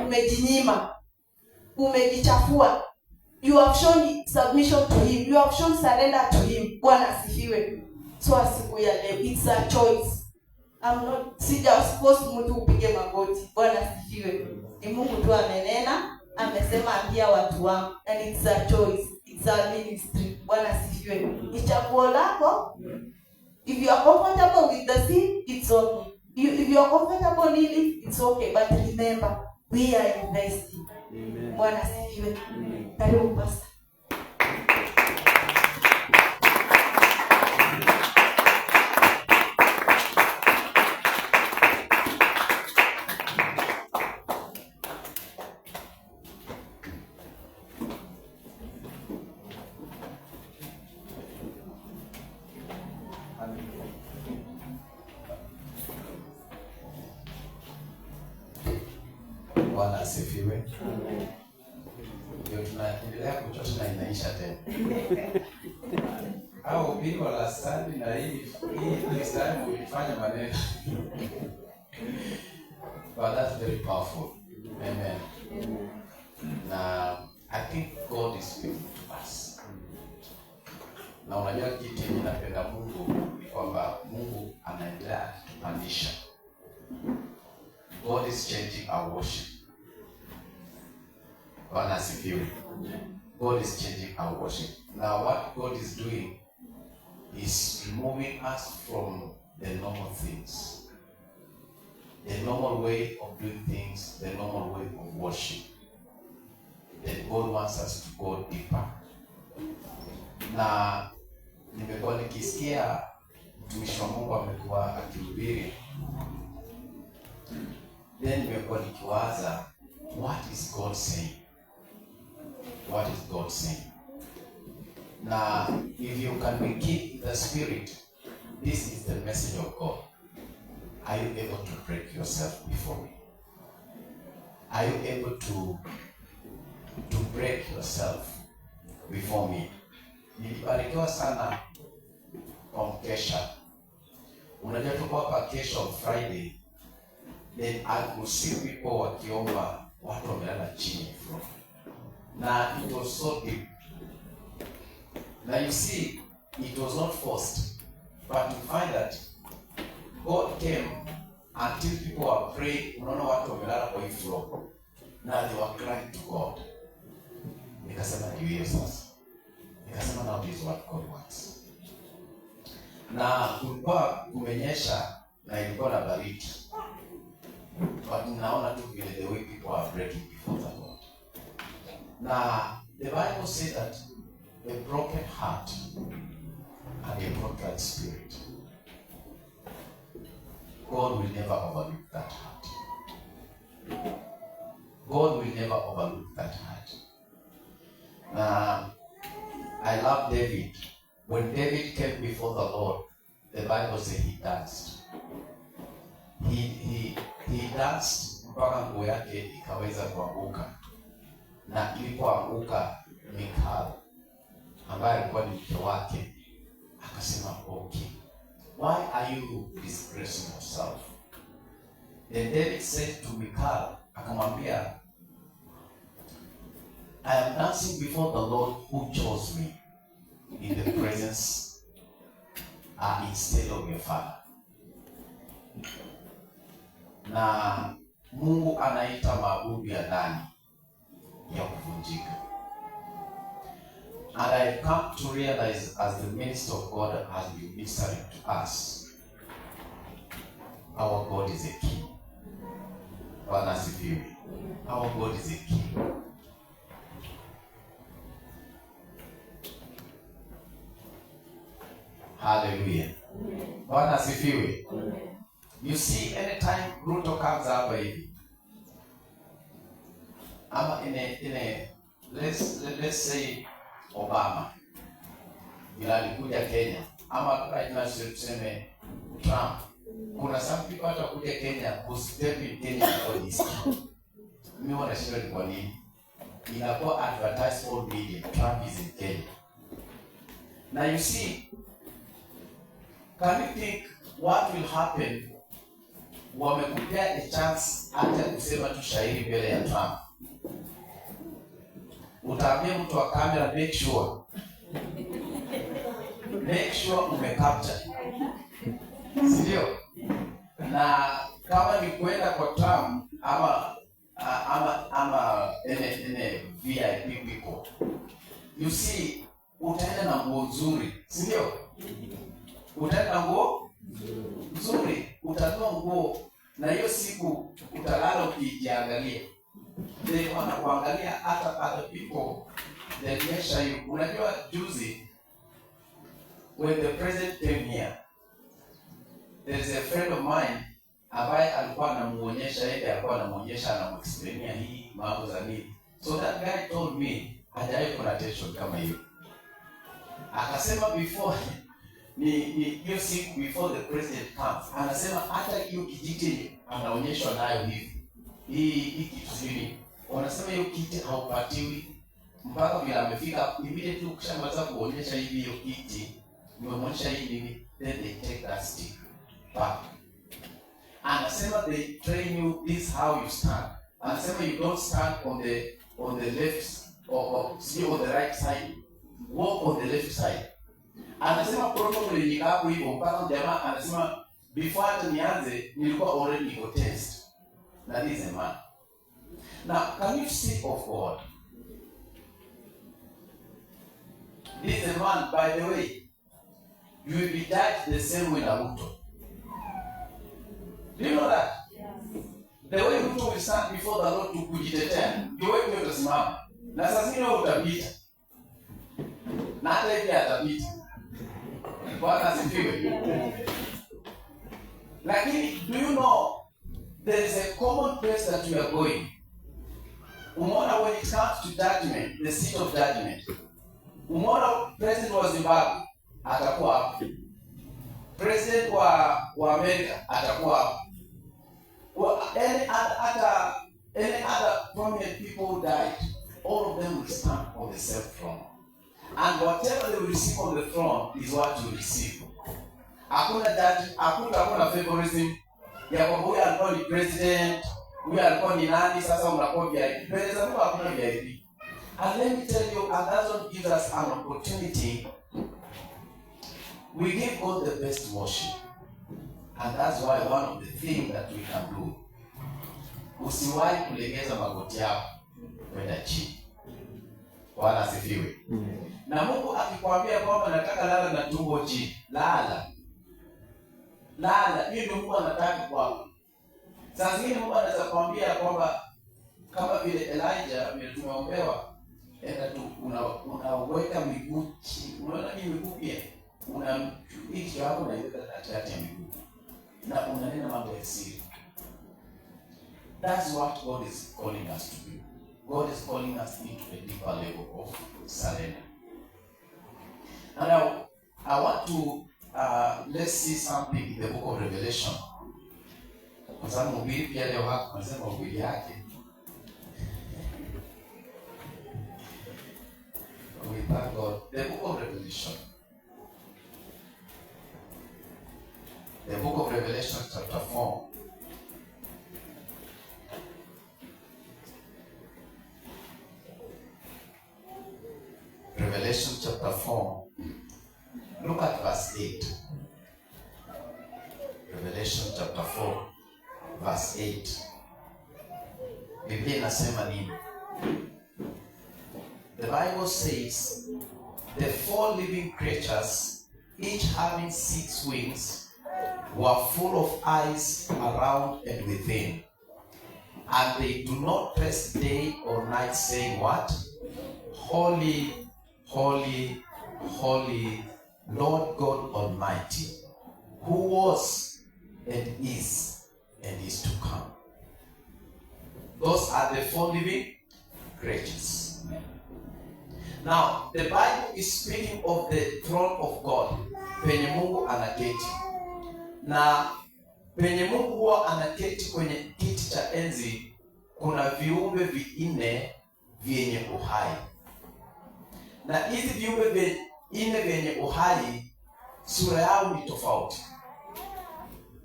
umejinyima, umejichafua. You have shown submission to him. You have shown surrender to him. Bwana asifiwe. So asiku ya leo, it's a choice. Sijasupposed mtu upige magoti. Bwana asifiwe. Ni Mungu tu amenena, amesema ambia watu wangu, and it's a choice. It's a ministry. Bwana asifiwe. Ni chaguo lako. If you are comfortable with the sin, it's okay. If you are comfortable kneeling, it's okay. But remember, we are investing. Bwana asifiwe. Karibu pastor. Bwana asifiwe. Ndio tunaendelea kuchosha na inaisha tena. Au bingwa la stadi na hii stadi ulifanya maneno. But that's very powerful. Amen. Na I think God is speaking to us. Na unajua kitu ninapenda Mungu ni kwamba Mungu anaendelea kutupandisha. God is changing our worship. Bwana asifiwe. God is changing our worship. Now what God is doing is removing us from the normal things. The normal way of doing things, the normal way of worship. Then God wants us to go deeper. Na nimekuwa nikisikia mtumishi wa Mungu amekuwa akihubiri. Then nimekuwa nikiwaza, what is God saying? What is God saying? Now, if you can be keep the spirit, this is the message of God. Are you able to break yourself before me? Are you able to break yourself before me? Nilibarikiwa sana kwa mkesha. Unajua tuko hapa kesho Friday. Then I could see people wakiomba, watu wamelala chini from. Na it was so deep. Now you see, it was not forced, but you find that God came until people were praying. Unaona watu wamelala kwa floor. Now they were crying to God. Nikasema ni hiyo sasa. Nikasema now this is what God wants. na kulikuwa kumenyesha na ilikuwa na baridi, but naona tu vile the way people are breaking before the Lord. Now the Bible says that a broken heart and a broken spirit, God will never overlook that heart. God will never overlook that heart. Now I love David. When David came before the Lord, the Bible says he danced. He danced mpaka nguo yake ikaweza kuanguka, na ilipoanguka Mikal ambaye alikuwa ni mke wake akasema, okay, why are you disgracing yourself? Then David said to Mikal, akamwambia, I am dancing before the Lord who chose me in the presence instead of your father. Na Mungu anaita maabudu ya ndani ya kuvunjika. And I come to realize, as the minister of God has been ministering to us, our God is a king. Bwana asifiwe. Our God is a king. Hallelujah. Bwana asifiwe. You see, anytime Ruto comes up hivi, ama let's say Obama ila alikuja Kenya, ama right now tuseme Trump, kuna some people hata kuja Kenya kustep in Kenya for this. Mimi wanashindwa ni kwa nini? Inakuwa advertised all media, Trump is in Kenya. Now you see, can you think what will happen? Wamekupea a chance hata kusema tu shairi mbele ya Trump. Utaambia mtu wa kamera, make sure umecapture. Sindio? Na kama ni kwenda kwa Trump ama VIP people, you see, utaenda na nguo nzuri, sindio? Utaenda na nguo nzuri, utanua nguo, na hiyo siku utalala ukijiangalia. They wanna kuangalia hata other people, they measure you. Unajua juzi, when the president came here, there is a friend of mine ambaye alikuwa anamuonyesha yeye, alikuwa anamuonyesha, anamuexplainia hii mambo za nini. So that guy told me hajawahi kuna tension kama hiyo. Akasema before ni hiyo siku before the president comes, anasema hata hiyo kijiti anaonyeshwa nayo hivi, hii kitu sini, wanasema hiyo kiti haupatiwi mpaka vile amefika. Immediately ukishamaliza kuonyesha hivi hiyo kiti, nimeonyesha hii nini, then they take that stick back. Anasema they train you, this how you stand. Anasema you don't stand on the left or on the right side, walk on the left side. Anasema protocol ni hapo hivyo, mpaka jamaa anasema before hata nianze nilikuwa already niko test. That is a man. Now, can you see of God? This is a man, by the way, you will be judged the same way na Ruto. Do you know that? Yes. The way Ruto will stand before the Lord to kujitetea, the way wewe utasimama. Na sasa zingine utapita. Na hata hivi atapita. Bwana asifiwe. Lakini do you know there is a common place that we are going? Umeona when it comes to judgment, the seat of judgment. Umeona president wa Zimbabwe atakuwa hapo. President wa America atakuwa hapo. Any other prominent people who died, all of them will stand on the same throne. And whatever they will receive on the throne is what you receive. Hakuna judge, hakuna favorism. Ya kwamba huyu alikuwa ni president, huyu alikuwa ni nani, sasa unakuwa VIP. Mbele za Mungu hakuna VIP. And let me tell you, and that's what gives us an opportunity. We give God the best worship. And that's why one of the things that we can do, usiwahi kulegeza magoti yako kwenda chini. Bwana asifiwe. Na Mungu akikwambia kwamba nataka lala na tumbo chini, lala. lala. Hiyo ndio Mungu anataka kwako. Saa zingine Mungu anaweza kuambia kwamba kama vile Elijah tumeombewa, enda tu unaweka miguu chini. Unaona hii miguu pia hii kichwa yako unaiweka katikati ya miguu na unanena mambo ya siri. That's what God is calling us to do. God is calling us into a deeper level of surrender. Now, I want to let's see something in the book of Revelation. Kwa sababu mhubiri pia leo hapa anasema mhubiri yake. We thank God. The book of Revelation. The book of Revelation chapter 4. Revelation chapter 4. Look at verse 8. Revelation chapter 4 verse 8. Biblia inasema nini? The Bible says, the 4 living creatures, each having 6 wings, were full of eyes around and within. And they do not rest day or night, saying what? Holy, holy, holy, Lord God Almighty, who was and is to come. Those are the 4 living creatures. Now, the Bible is speaking of the throne of God, penye Mungu anaketi. Na penye Mungu huwa anaketi kwenye kiti cha enzi, kuna viumbe vinne vyenye uhai. Na hizi viumbe vinne vyenye uhai, sura yao ni tofauti.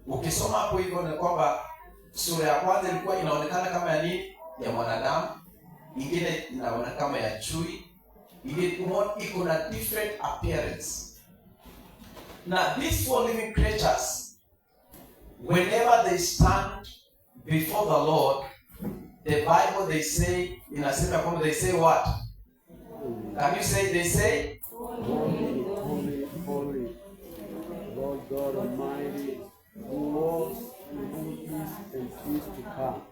Ukisoma hapo hivyo ni kwamba sura ya kwanza ilikuwa inaonekana kama ya nini? Ya mwanadamu. Nyingine inaonekana kama ya chui. Iko na different appearance. Now these 4 living creatures, whenever they stand before the Lord, the Bible they say, inasema kwamba they say what? Can you say they say? Holy, holy, holy, Lord God Almighty, who was and who is to come.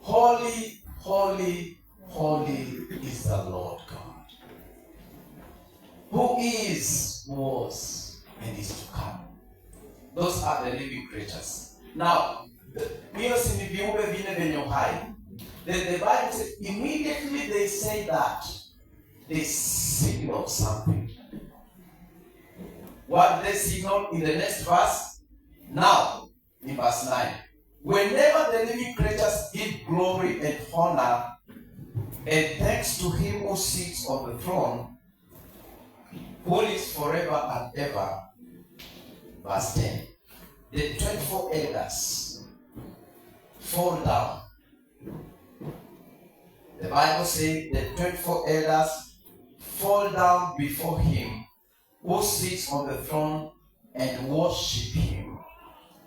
Holy, holy, holy is the Lord God, who is, who was, and is to come. Those are the living creatures. Now, hiyo si ni viumbe vine vyenye uhai. The Bible says, immediately they say that, they signal something. What they signal in the next verse? Now, in verse 9. Whenever the living creatures give glory and honor and thanks to him who sits on the throne, who lives forever and ever. Verse 10. The 24 elders fall down. The Bible says the 24 elders fall down before him who sits on the throne and worship him,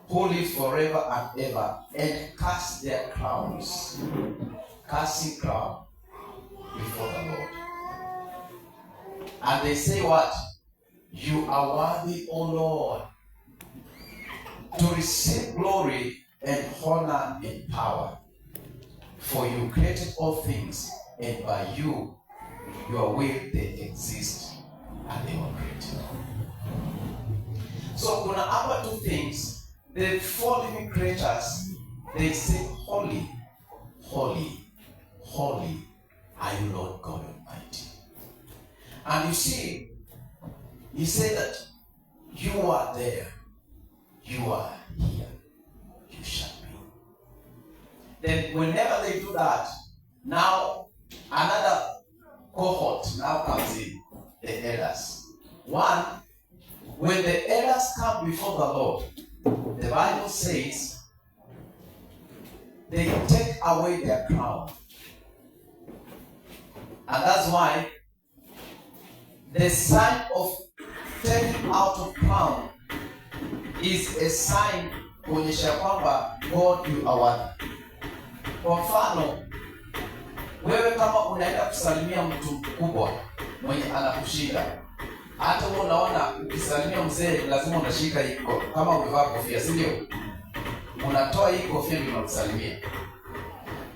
who lives forever and ever, and cast their crowns, casting crown before the Lord. And they say what? You are worthy, O Lord, to receive glory and honor and power. For you created all things, and by you, your will, they exist, and they were created. So, kuna hapa 2 things. The 4 living creatures, they say, holy, holy, holy are you, Lord God Almighty. And you see, he said that you are there, you are here, you shall be. Then whenever they do that, now another cohort now comes in, the elders. One, when the elders come before the Lord, the Bible says they take away their crown. And that's why the sign of taking out of crown is a sign kuonyesha kwamba God you are one. Kwa mfano, wewe kama unaenda kusalimia mtu mkubwa mwenye anakushinda, Hata wewe unaona ukisalimia mzee lazima unashika iko kama umevaa kofia, si ndio? Unatoa hii kofia ndio unamsalimia.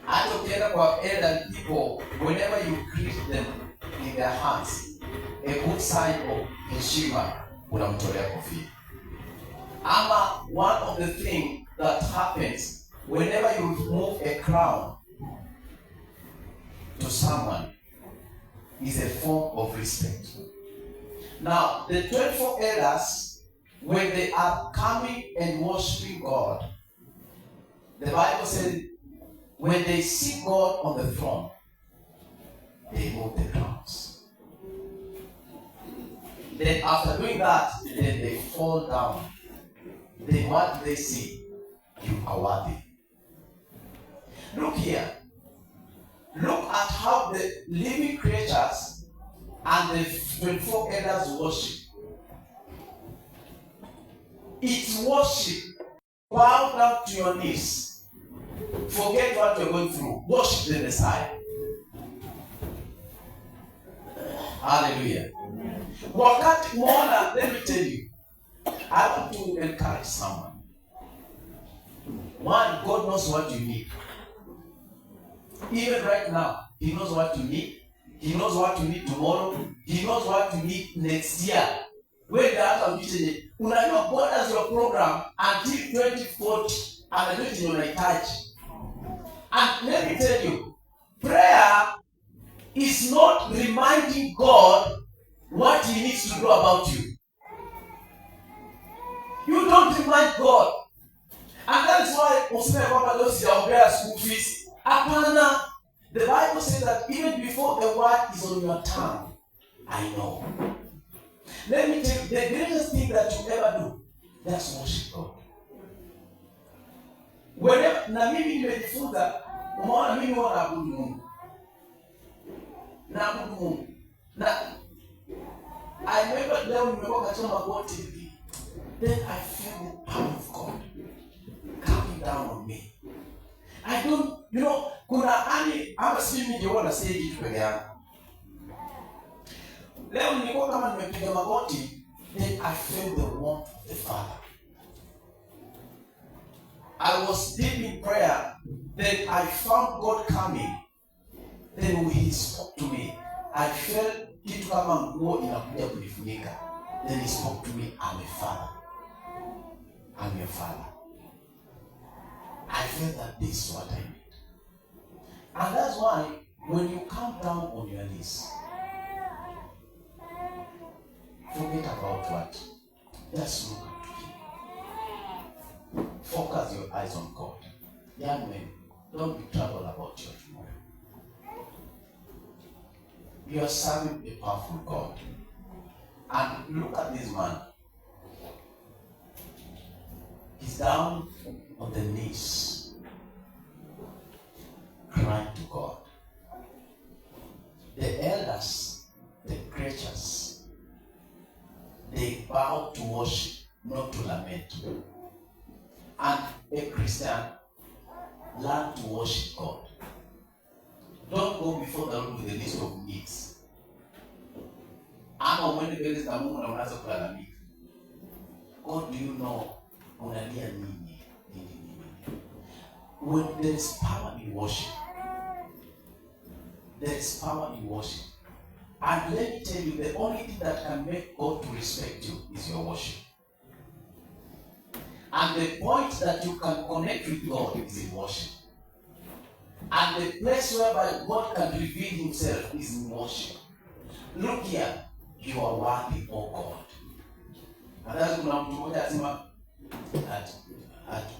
Hata ukienda kwa elder people, whenever you greet them in their hands, a good sign of heshima, unamtolea kofia. Ama one of the things that happens whenever you remove a crown to someone is a form of respect. Now, the 24 elders, when they are coming and worshiping God, the Bible says, when they see God on the throne, they move the crowns. Then after doing that, then they fall down. Then what do they see? You are worthy. Look here. Look at how the living creatures and the 24 elders worship. It's worship. Bow down to your knees. Forget what you're going through. Worship the Messiah. Hallelujah. Wakati mwona, let me tell you, I want to encourage someone. One, God knows what you need. Even right now, He knows what you need. He knows what you need tomorrow. He knows what you need next year. When that ambition, unajua God has your program until 2040, anajua chenye unahitaji. And let me tell you, prayer is not reminding God what He needs to do about you. You don't remind God. And that is why useme kwamba leo sijaombea school fees. Hapana. The Bible says that even before the word is on your tongue, I know. Let me tell you, the greatest thing that you ever do, that's worship God. Whenever, na mimi nimejifunza, umeona mimi huwa naabudu Mungu. Naabudu Mungu. Na I remember leo nimekuwa katika magoti hivi. Then I feel the power of God coming down on me. I don't, kuna ama sisi nijiona sasa kitu peke yangu. Leo nilikuwa kama nimepiga magoti, then I felt the warmth of the Father. I was deep in prayer, then I found God coming. Then when He spoke to me, I felt kitu kama nguo inakuja kunifunika. Then He spoke to me, I'm a father. I'm your father. I felt that this is what I need. And that's why when you come down on your knees, forget about what. Just look at Him. Focus your eyes on God. Young men, don't be troubled about your tomorrow. You are serving a powerful God. And look at this man. He's down on the knees, crying to God. The elders, the creatures, they bow to worship, not to lament. And a Christian, learn to worship God. Don't go before the Lord with a list of needs. Ama uende mbele za Mungu na unaanza kulalamika. God, do you know unalia nini? When there is power in worship, there is power in worship. And let me tell you, the only thing that can make God to respect you is your worship. And the point that you can connect with God is in worship. And the place whereby God can reveal Himself is in worship. Look here, you are worthy, oh God. And that's when I'm told that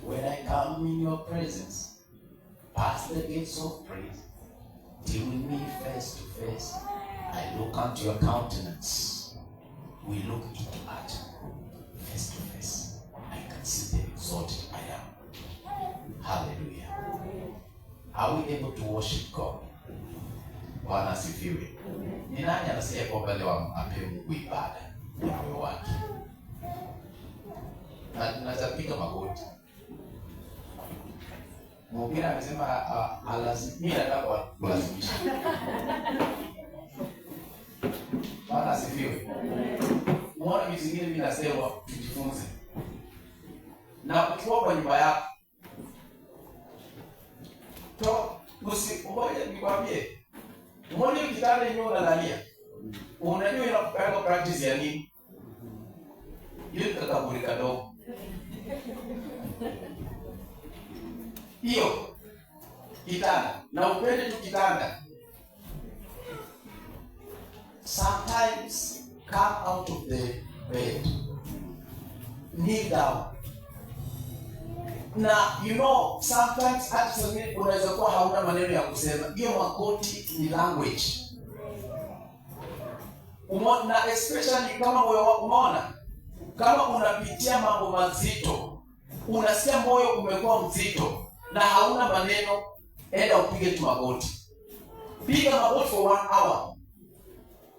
when I come in your presence, past the gates of praise, deal with me face to face. I look unto your countenance. We look into at face to face. I can see the exalted I am. Hallelujah. Are we able to worship God? Bwana asifiwe. Ni nani anasikia kwamba leo ampe Mungu ibada ya moyo wake? Na tunazapiga magoti. Mhubiri amesema alazimia nataka kulazimisha. Bwana asifiwe. kuna vitu vingine vinasema tujifunze. Na ukiwa kwa nyumba yako, ngoja nikwambie, umeona kitanda yenyewe unalalia, unajua inakupeleka practice ya nini? Hiyo ni kakaburi kadogo. Hiyo kitanda, na upende tu kitanda. Sometimes come out of the bed, kneel down. Na you know, sometimes hata sasa unaweza kuwa hauna maneno ya kusema. Hiyo magoti ni language. Na especially kama moyo wako, umeona, kama unapitia mambo mazito, unasikia moyo umekuwa mzito na hauna maneno, enda upige tu magoti. Piga magoti for 1 hour.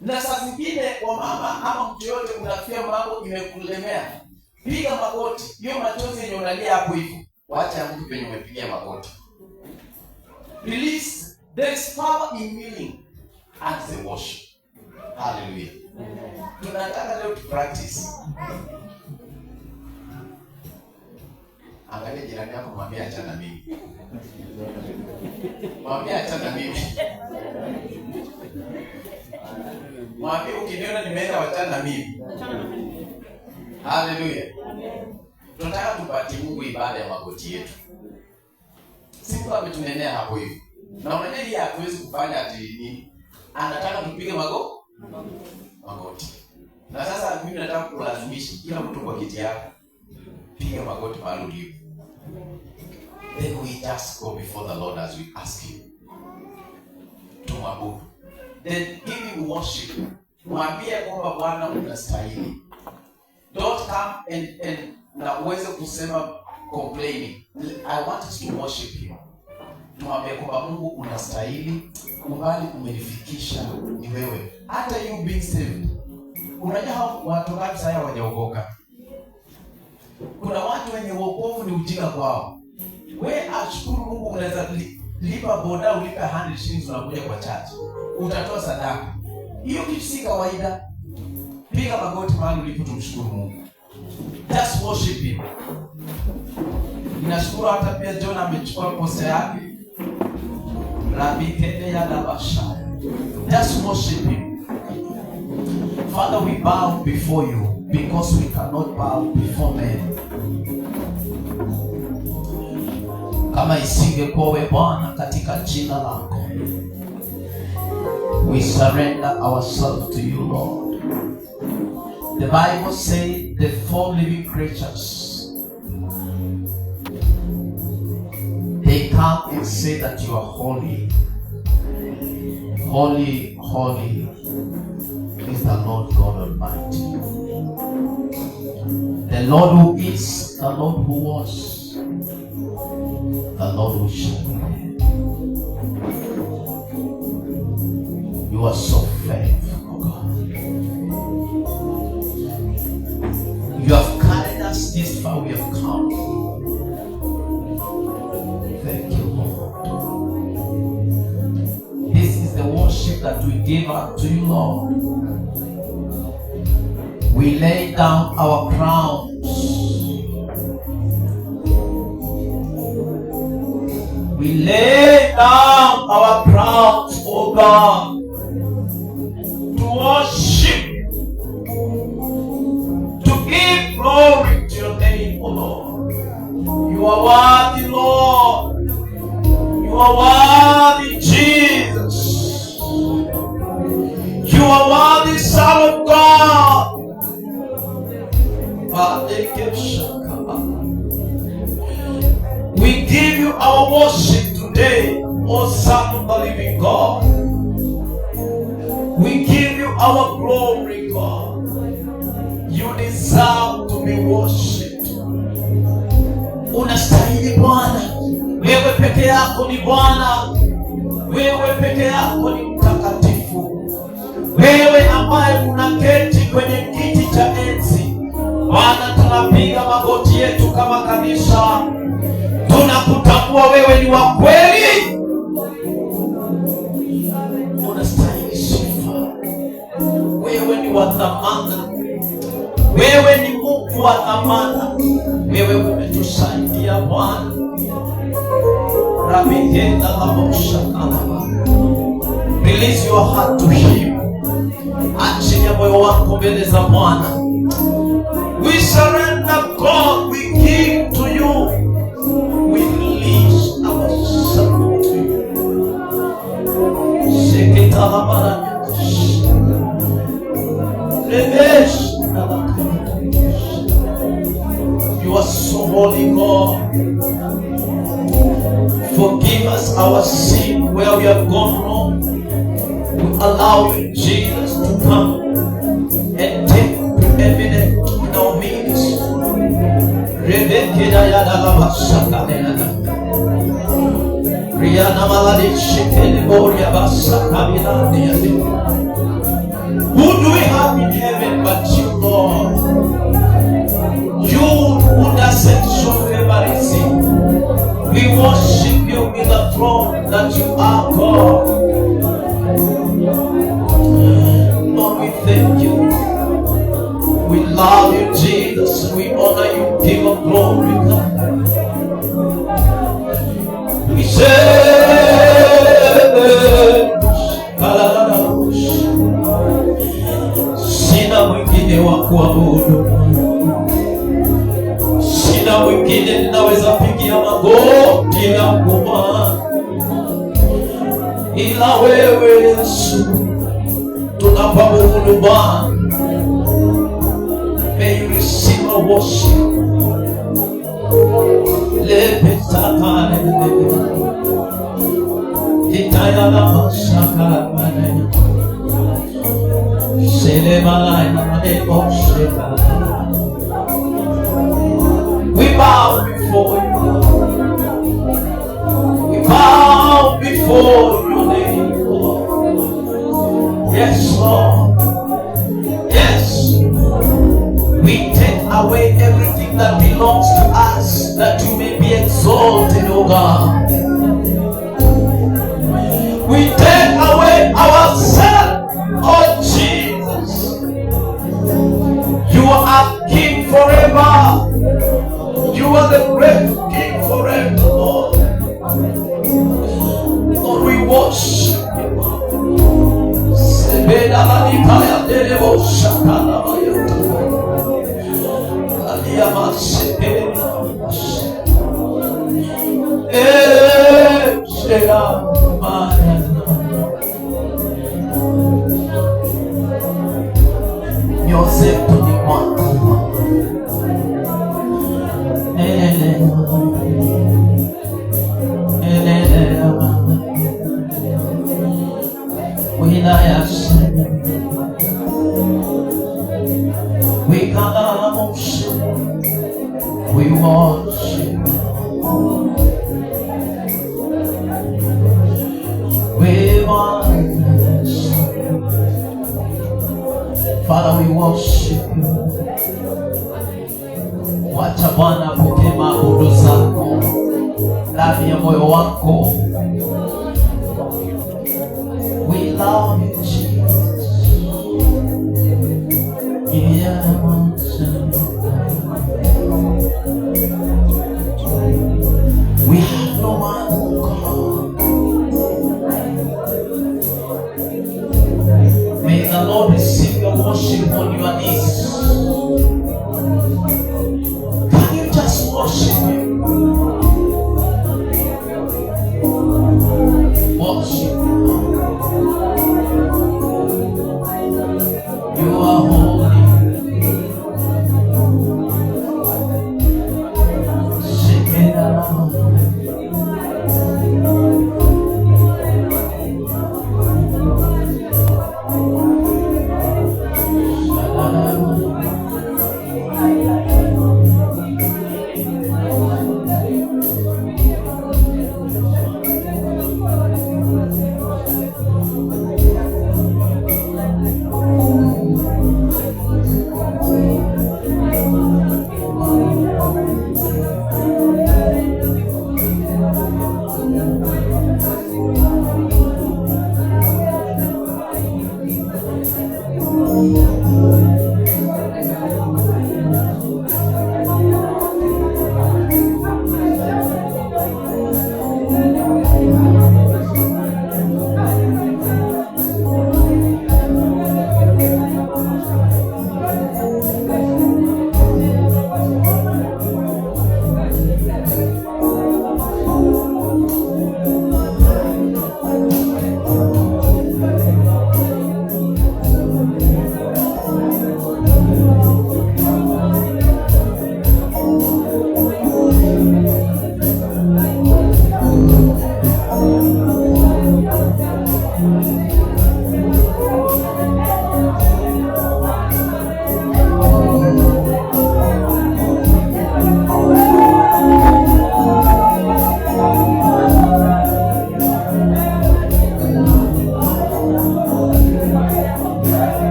Na saa zingine kwa mama ama mtu yote unafia mambo imekulemea, piga magoti. Hiyo machozi yenye unalia hapo hivyo, waacha mtu penye umepigia magoti. Release. There is power in kneeling as the worship. Hallelujah. Tunataka leo tu practice. Angalia jirani yako, mwambie achana mimi. Mwambie achana mimi. Mwambie ukiniona nimeenda wachana mimi. Hallelujah. Tunataka tupatie Mungu ibada ya magoti yetu. Siku ametunenea hapo hivi. Na unajua yeye hatuwezi kufanya ati nini? Anataka tupige magoti. Na sasa mimi nataka kulazimisha kila mtu kwa kiti yake, piga magoti mahali ulipo. Then we just go before the Lord as we ask him to mwabudu. Then give him worship. Mwambie kwamba Bwana unastahili. Don't come and na uweze kusema complaining. I want us to worship him. Mwambie kwamba Mungu unastahili, mbali umenifikisha ni wewe. Hata you being saved. Unajua watu wengi sasa hawajaokoka. Kuna watu wenye wokovu ni ujinga kwao. Wewe ashukuru Mungu, unaweza lipa boda, ulipe 100 shillings unakuja kwa church. Utatoa sadaka. Hiyo kitu si kawaida. Piga magoti mahali ulipo, tumshukuru Mungu. Just worship him. Ninashukuru hata pia John amechukua posta yake. Rabbi Kende ya Dabasha. Just worship him. Father, we bow before you because we cannot bow before men. Kama isingekuwa wewe Bwana, katika jina lako we surrender ourselves to you, Lord. The Bible says the 4 living creatures, they come and say that you are holy. Holy, holy is the Lord God Almighty. The Lord who is, the Lord who was, the Lord who shall be. You are so faithful, oh God. You have carried us this far, we have come. Thank you, Lord. This is the worship that we give up to you, Lord. We lay down our crowns. We lay down our crowns, oh God, to worship, to give glory to your name, oh Lord. You are worthy, Lord. You are worthy, Jesus. You are worthy, Son of God. We give you our worship today, O Son of the living God. We give you our glory, God. You deserve to be worshipped. Unastahili Bwana. Wewe peke yako ni Bwana. Wewe peke yako ni mtakatifu. Wewe ambaye unaketi kwenye kiti cha enzi. Bwana, tunapiga magoti yetu kama kanisa. Tunakutambua wewe ni wa kweli. Unastahili sifa. Wewe ni wa thamani. Wewe ni Mungu wa dhamana, wewe umetusaidia Bwana. Rabihenda labosha kalaba. Release your heart to him. Achilia moyo wako mbele za Bwana. We surrender God, we give to you. We release ourselves to you. Shekitalabara. You are so holy, God. Forgive us our sin where we have gone wrong. We allow you, Jesus, to come and take preeminent in our midst. Who do we have in heaven but you, Lord? You who doesn't show favoritism. We worship you in the throne that you are God. Lord, we thank you. We love you, Jesus. We honor you, King of glory. We say, sina mwingine wa kuabudu, sina mwingine ninaweza pigia magoti na kuomba ila wewe Yesu. Tunapoabudu Bwana, may you receive our worship. Lepetaka Itaya la masaka maneno Sele malai maneno sheka. We bow before you. We bow before your name, Lord. Yes, Lord. Yes. We take away everything that belongs to us, that you may be exalted, O God. We take away ourselves, oh Jesus. You are King forever. You are the great King forever, Lord. Lord, we worship you. Yourself to the one. We worship. We worship. Father, we worship you. Wacha Bwana apokee maabudu zako ndani ya moyo wako. We love you, Jesus. We have no one, God. May the Lord receive your worship on your knees. Can you just worship Him? Worship Him. You are holy. Shake it out.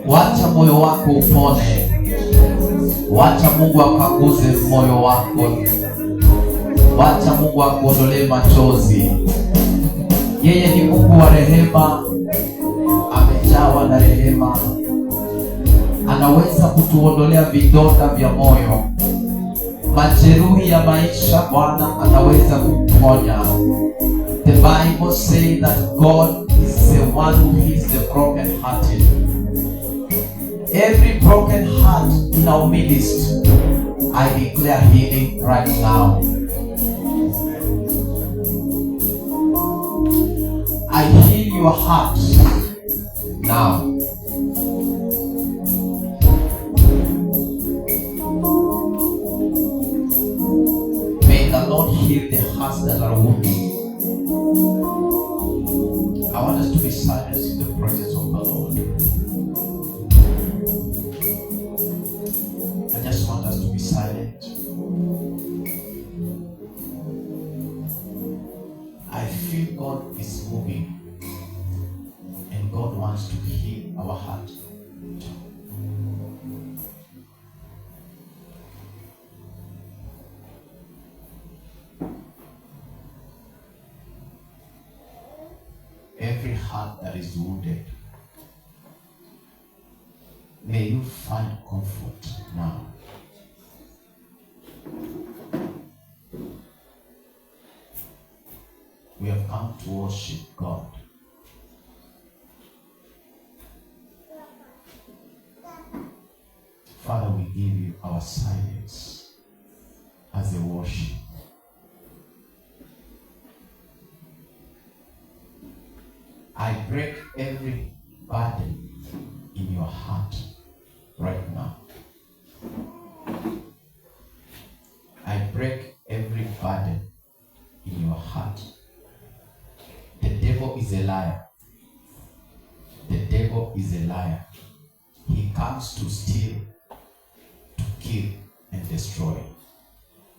Wacha moyo wako upone. Wacha Mungu akaguze moyo wako. Wacha Mungu akuondolee machozi. Yeye ni Mungu wa rehema, amejawa na rehema. Anaweza kutuondolea vidonda vya moyo, majeruhi ya maisha. Bwana anaweza kuponya. The Bible says that God is the one who heals the broken hearted. Every broken heart in our midst, I declare healing right now. your heart now. May the Lord heal the hearts that are wounded. I want us to be silent in the presence of the Lord. I just want us to be silent. I feel God is moving and God wants to heal our heart. Every heart that is wounded, may you find comfort now. We have come to worship God. Father, we give you our silence as a worship. I break every burden in your heart right now. I break every burden in your heart. The devil is a liar. The devil is a liar. He comes to steal, to kill, and destroy.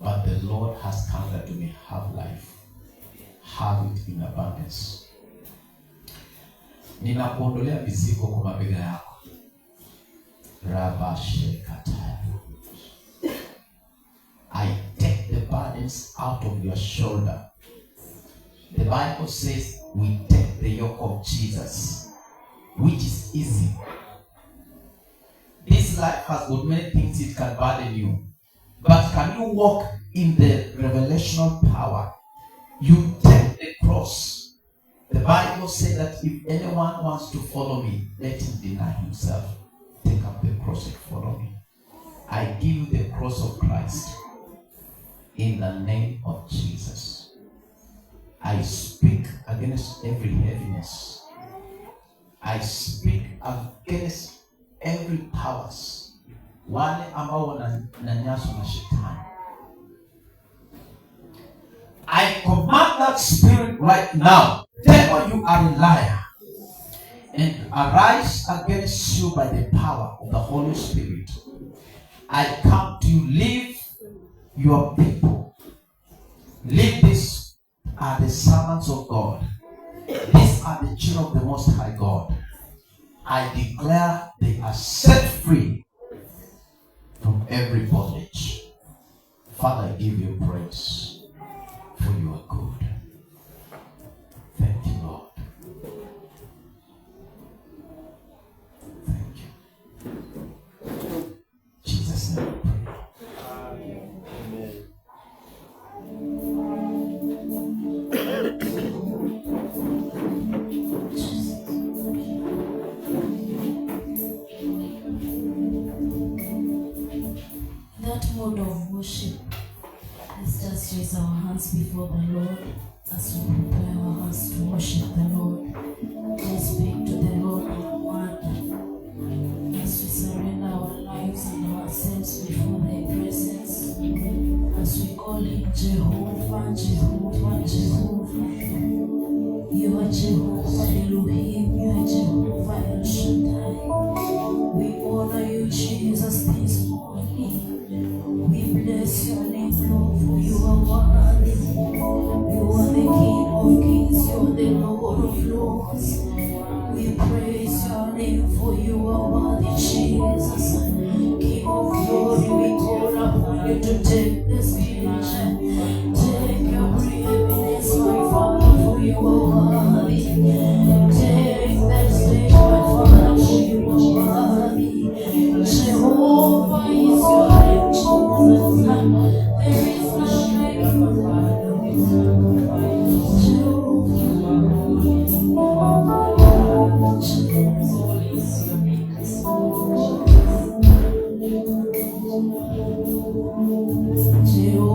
But the Lord has come that you may have life, have it in abundance. Ninakuondolea mizigo kwa mabega yako. Rabashekataya. I take the burdens out of your shoulder. The Bible says we take the yoke of Jesus, which is easy. This life has got many things it can burden you. But can you walk in the revelational power? You take the cross. The Bible says that if anyone wants to follow me, let him deny himself. Take up the cross and follow me. I give you the cross of Christ in the name of Jesus. I speak against every heaviness. I speak against every powers. Wale ambao wananyanyaswa na shetani. I command that spirit right now. Devil, you are a liar. And arise against you by the power of the Holy Spirit. I come to you. Leave your people. Leave these are the servants of God. These are the children of the Most High God. I declare they are set free from every bondage. Father, I give you praise, for you are good. Thank you, Lord. Thank you. Jesus' name we pray. That mode of worship, let's just raise our hands before the Lord as we prepare our hearts to worship the Lord. Let's speak to the Lord in word as we surrender our lives and ourselves before Thy presence. As we call Him Jehovah, Jehovah, Jehovah. You are Jehovah Elohim, you are Jehovah El Shaddai. We honor you, Jesus, this morning. We bless your name, Lord, for you are worthy. You are the King of kings, you are the Lord of lords. We praise your name, for you are worthy, Jesus. King of glory, we call upon you to take the stage. Take your preeminence, my Father, for you are worthy. Take the stage, my Father, for you are worthy. Jehovah is your name, Jesus. There is none like you, Father. Jehovah.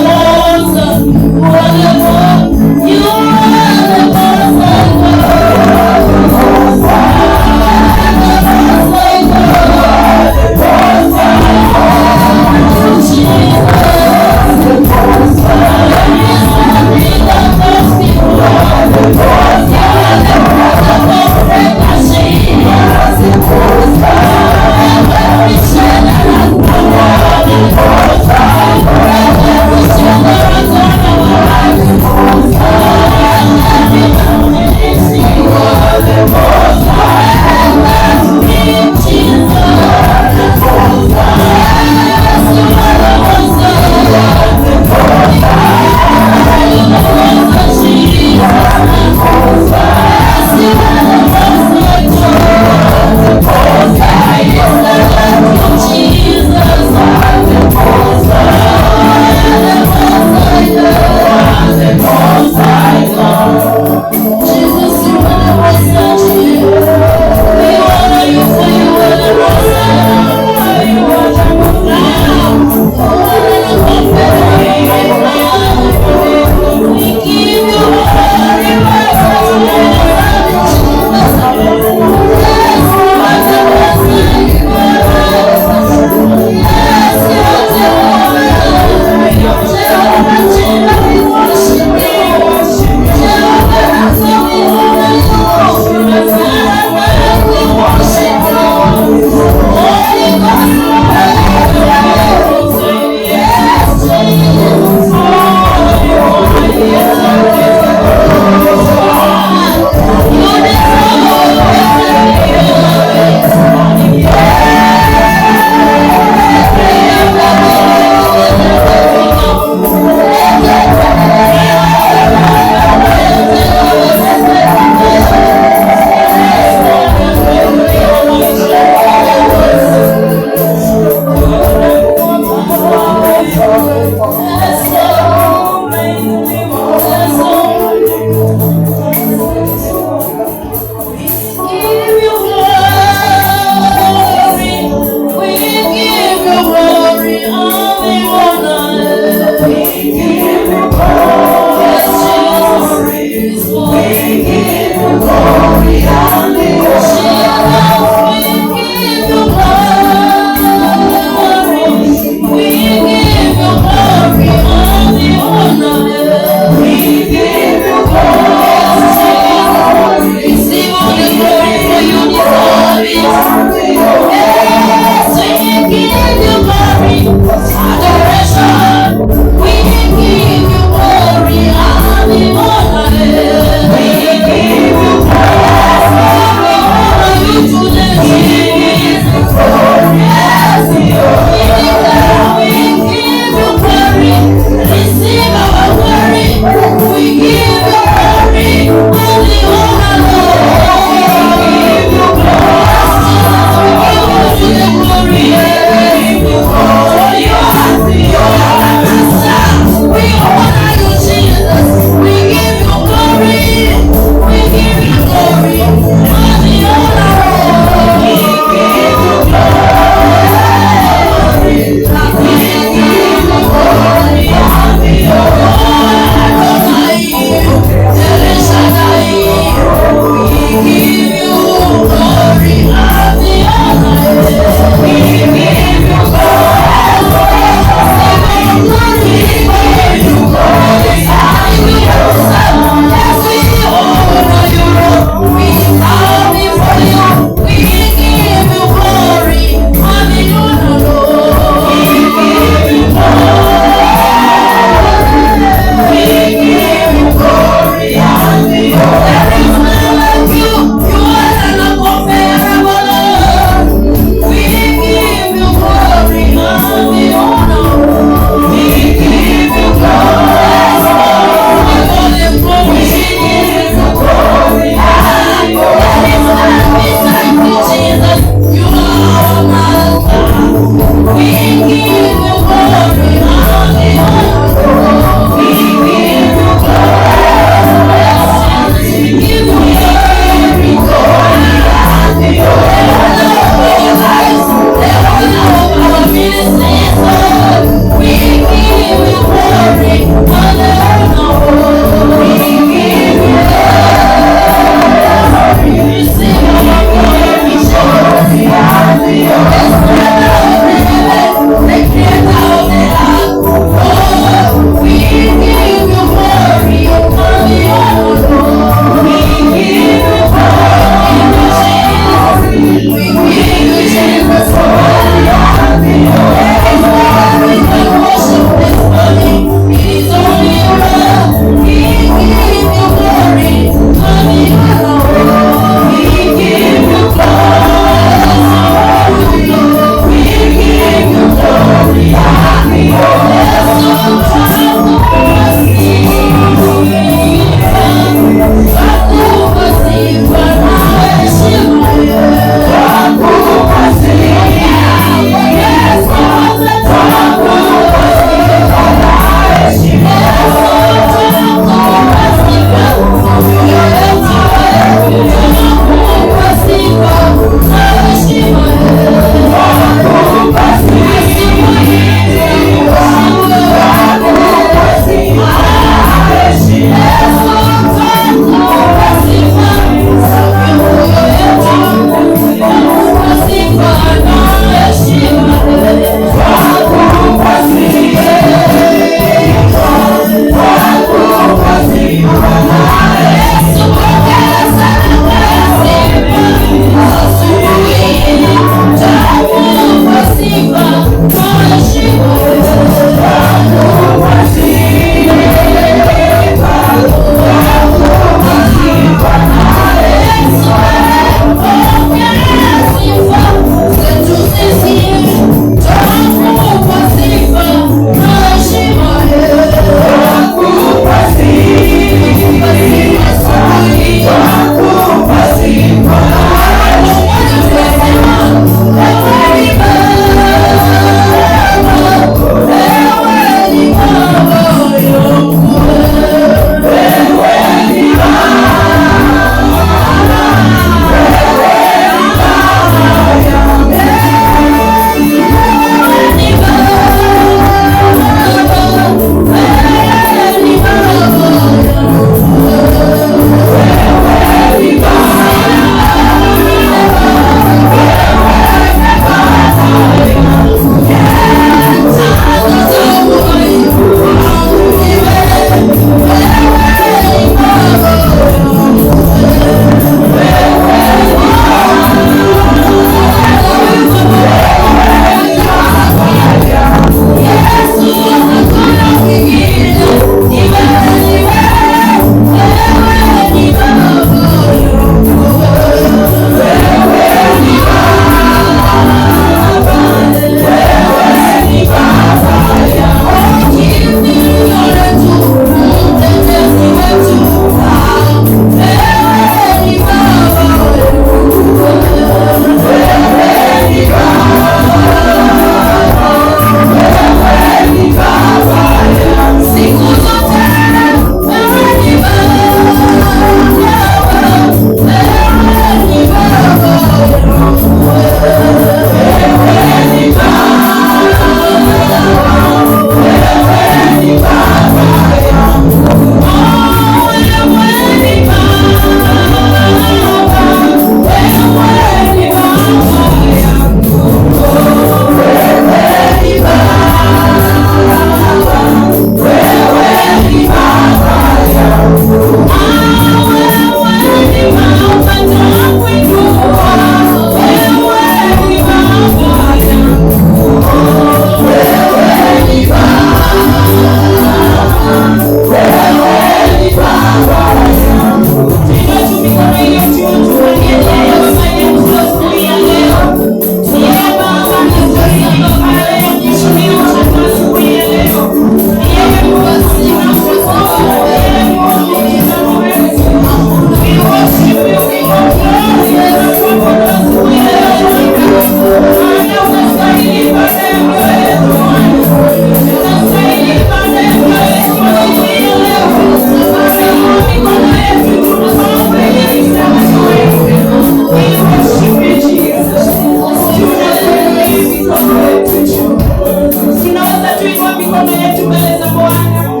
Tunaweza tuinua mikono yetu mbele za Bwana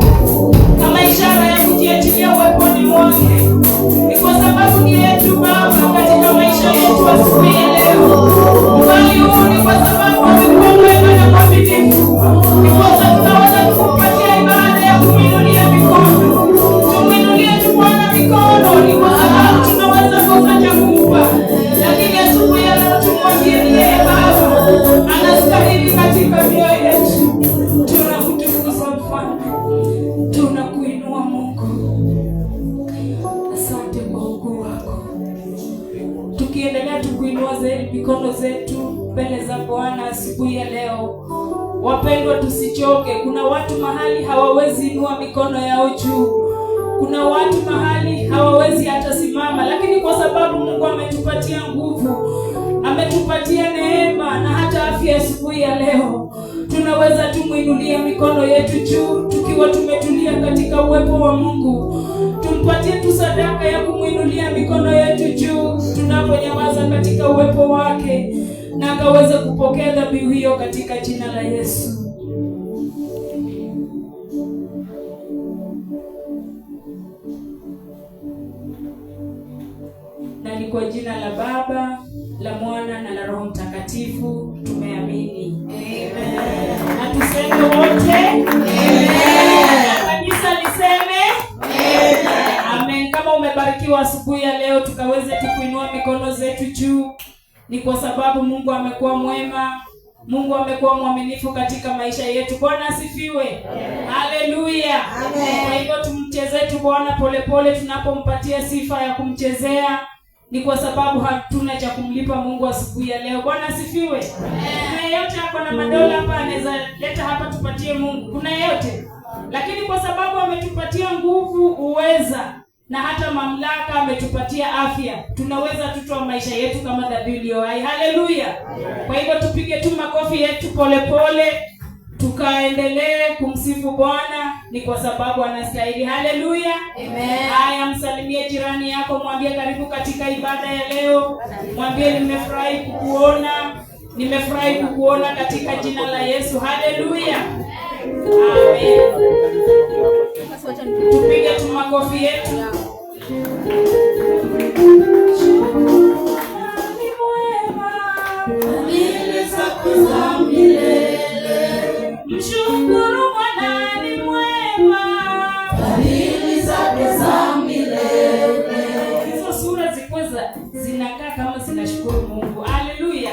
kama ishara ya kujiachilia uweponi mwake. Ni kwa sababu ni yetu Baba katika maisha yetu asubuhi ya leo. Bali huu ni kwa sababu amekuwa mwema na mwaminifu. Ni kwa sababu tunaweza kumpatia ibada ya kumwinulia mikono. Tumwinulie tu Bwana mikono, ni kwa sababu tunaweza kosa cha kumpa. Lakini asubuhi ya leo tumwambie yeye Baba anastahili katika mioyo yetu. Tunakutukuza Mfalme, tunakuinua Mungu. Asante kwa ukuu wako. Tukiendelea tukuinua mikono zetu mbele za Bwana asubuhi ya leo, wapendwa, tusichoke. Kuna watu mahali hawawezi inua mikono yao juu. Kuna watu mahali hawawezi hata simama, lakini kwa sababu Mungu ametupatia nguvu, ametupatia neema na hata afya asubuhi ya leo, tunaweza tumuinulia mikono yetu juu tukiwa tumetulia katika uwepo wa Mungu. Tumpatie tu sadaka ya kumuinulia mikono yetu juu tunaponyamaza katika uwepo wake, na akaweze kupokea dhabihu hiyo katika jina la Yesu. Na ni kwa jina la Baba, la Mwana na la Roho Mtakatifu tumeamini. Amen. Na tuseme wote amen. Kanisa liseme amen. Amen. Kama umebarikiwa asubuhi ya leo, tukaweze tukuinua mikono zetu juu, ni kwa sababu Mungu amekuwa mwema. Mungu amekuwa mwaminifu katika maisha yetu. Bwana asifiwe. Haleluya. Amen. Kwa hivyo tumchezee tu Bwana polepole tunapompatia sifa ya kumchezea. Ni kwa sababu hatuna cha kumlipa Mungu asubuhi ya leo. Bwana asifiwe. Kuna yeyote hapa na madola hapa anaweza leta hapa tupatie Mungu? Kuna yeyote? Lakini kwa sababu ametupatia nguvu, uweza na hata mamlaka, ametupatia afya, tunaweza tutoa maisha yetu kama dhabihu iliyo hai. Haleluya. Kwa hivyo tupige tu makofi yetu polepole, tukaendelee kumsifu Bwana, ni kwa sababu anastahili. Haleluya. Amen. Haya, msalimie jirani yako, mwambie karibu katika ibada ya leo. Mwambie nimefurahi kukuona. Nimefurahi kukuona katika jina la Yesu. Haleluya. Amen. Tupige tu makofi yetu. Mshukuru Bwana ni mwema. Fadhili zake za milele. Hizo sura zinakaa kama zinashukuru Mungu. Haleluya.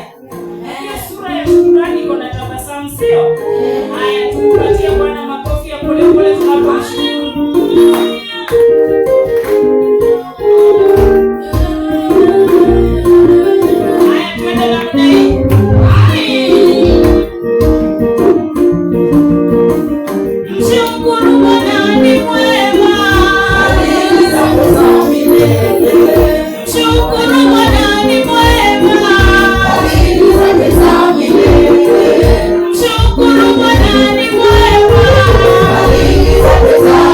Hiyo sura ya shukrani iko na tabasamu, sio? Haya, tupatie Bwana makofi ya pole pole tunapomshukuru. Haya, tuende namna hii. Mshukuru Bwana ni mwema. Fadhili zake za milele. Mshukuru Bwana ni mwema. Fadhili zake za milele. Mshukuru Bwana ni mwema. Fadhili zake za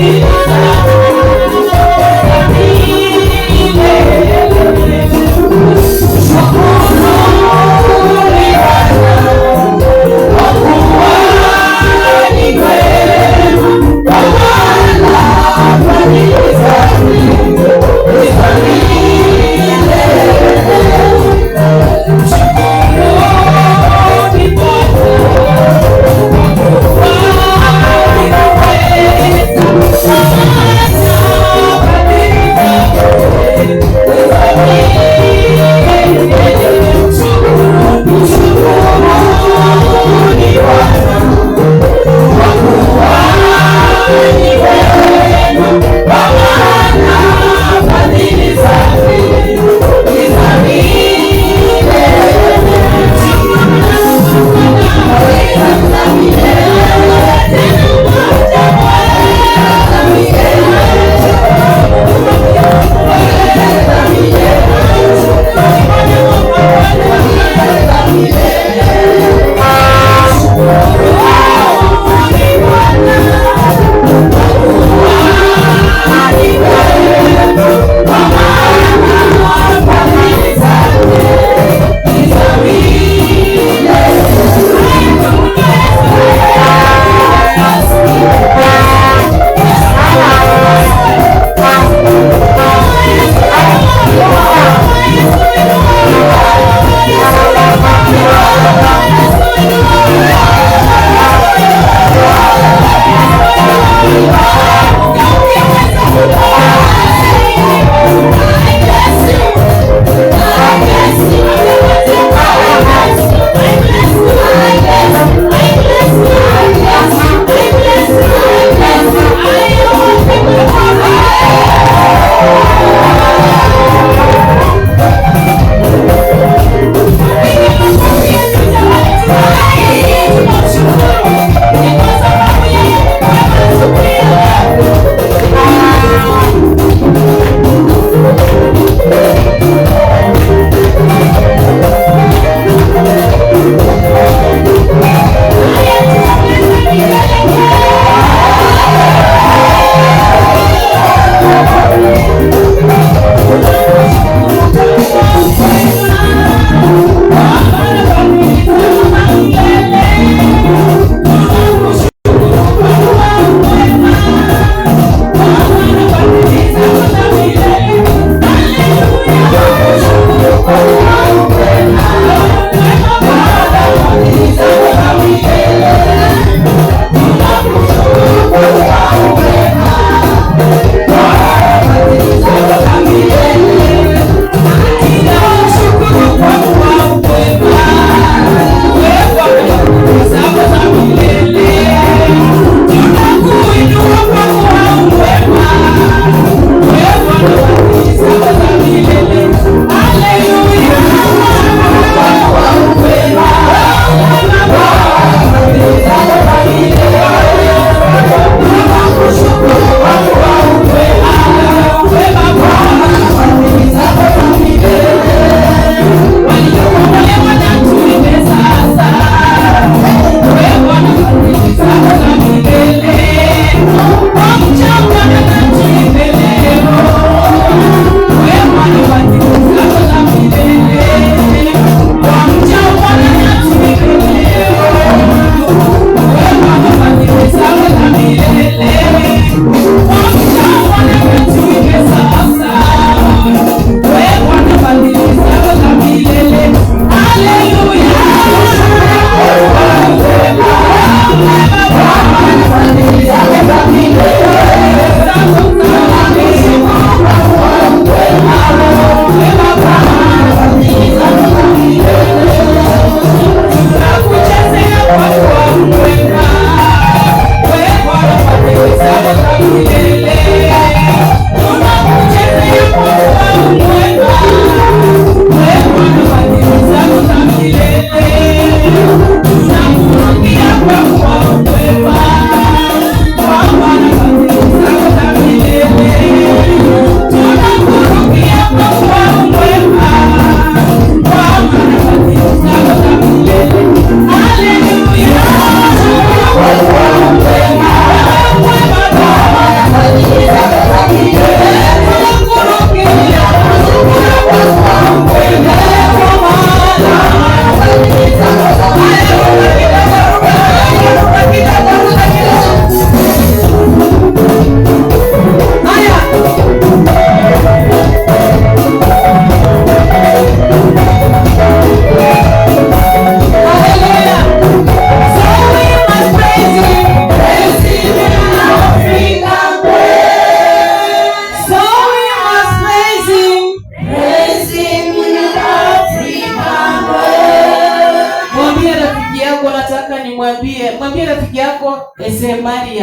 Wow.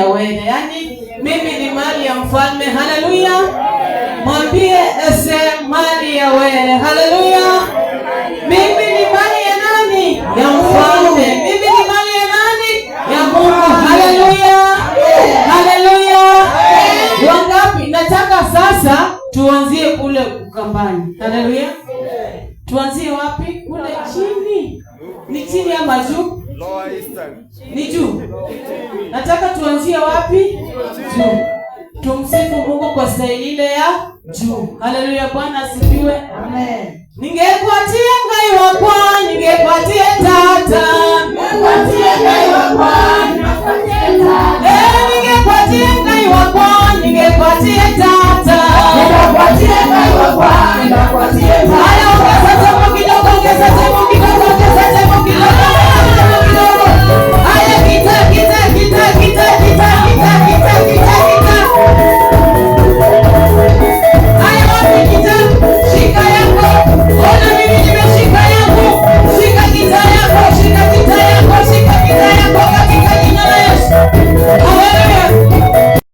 ya wele. Yaani mimi ni mali ya mfalme. Haleluya. Mwambie mali ya wele. Haleluya. Mimi ni mali ya nani? Ya mfalme. Mimi ni mali ya nani? Ya Mungu. Haleluya. Haleluya. Wangapi? Nataka sasa tuanzie kule Ukambani. Haleluya. Tuanzie wapi? Kule chini. Ni chini ama juu? Ni juu. Nataka tuanzie wapi? Juu. Tumsifu Mungu kwa staili ile ya juu. Haleluya. Bwana asifiwe. Amen. Ningepatia ngai wakwa, ningepatia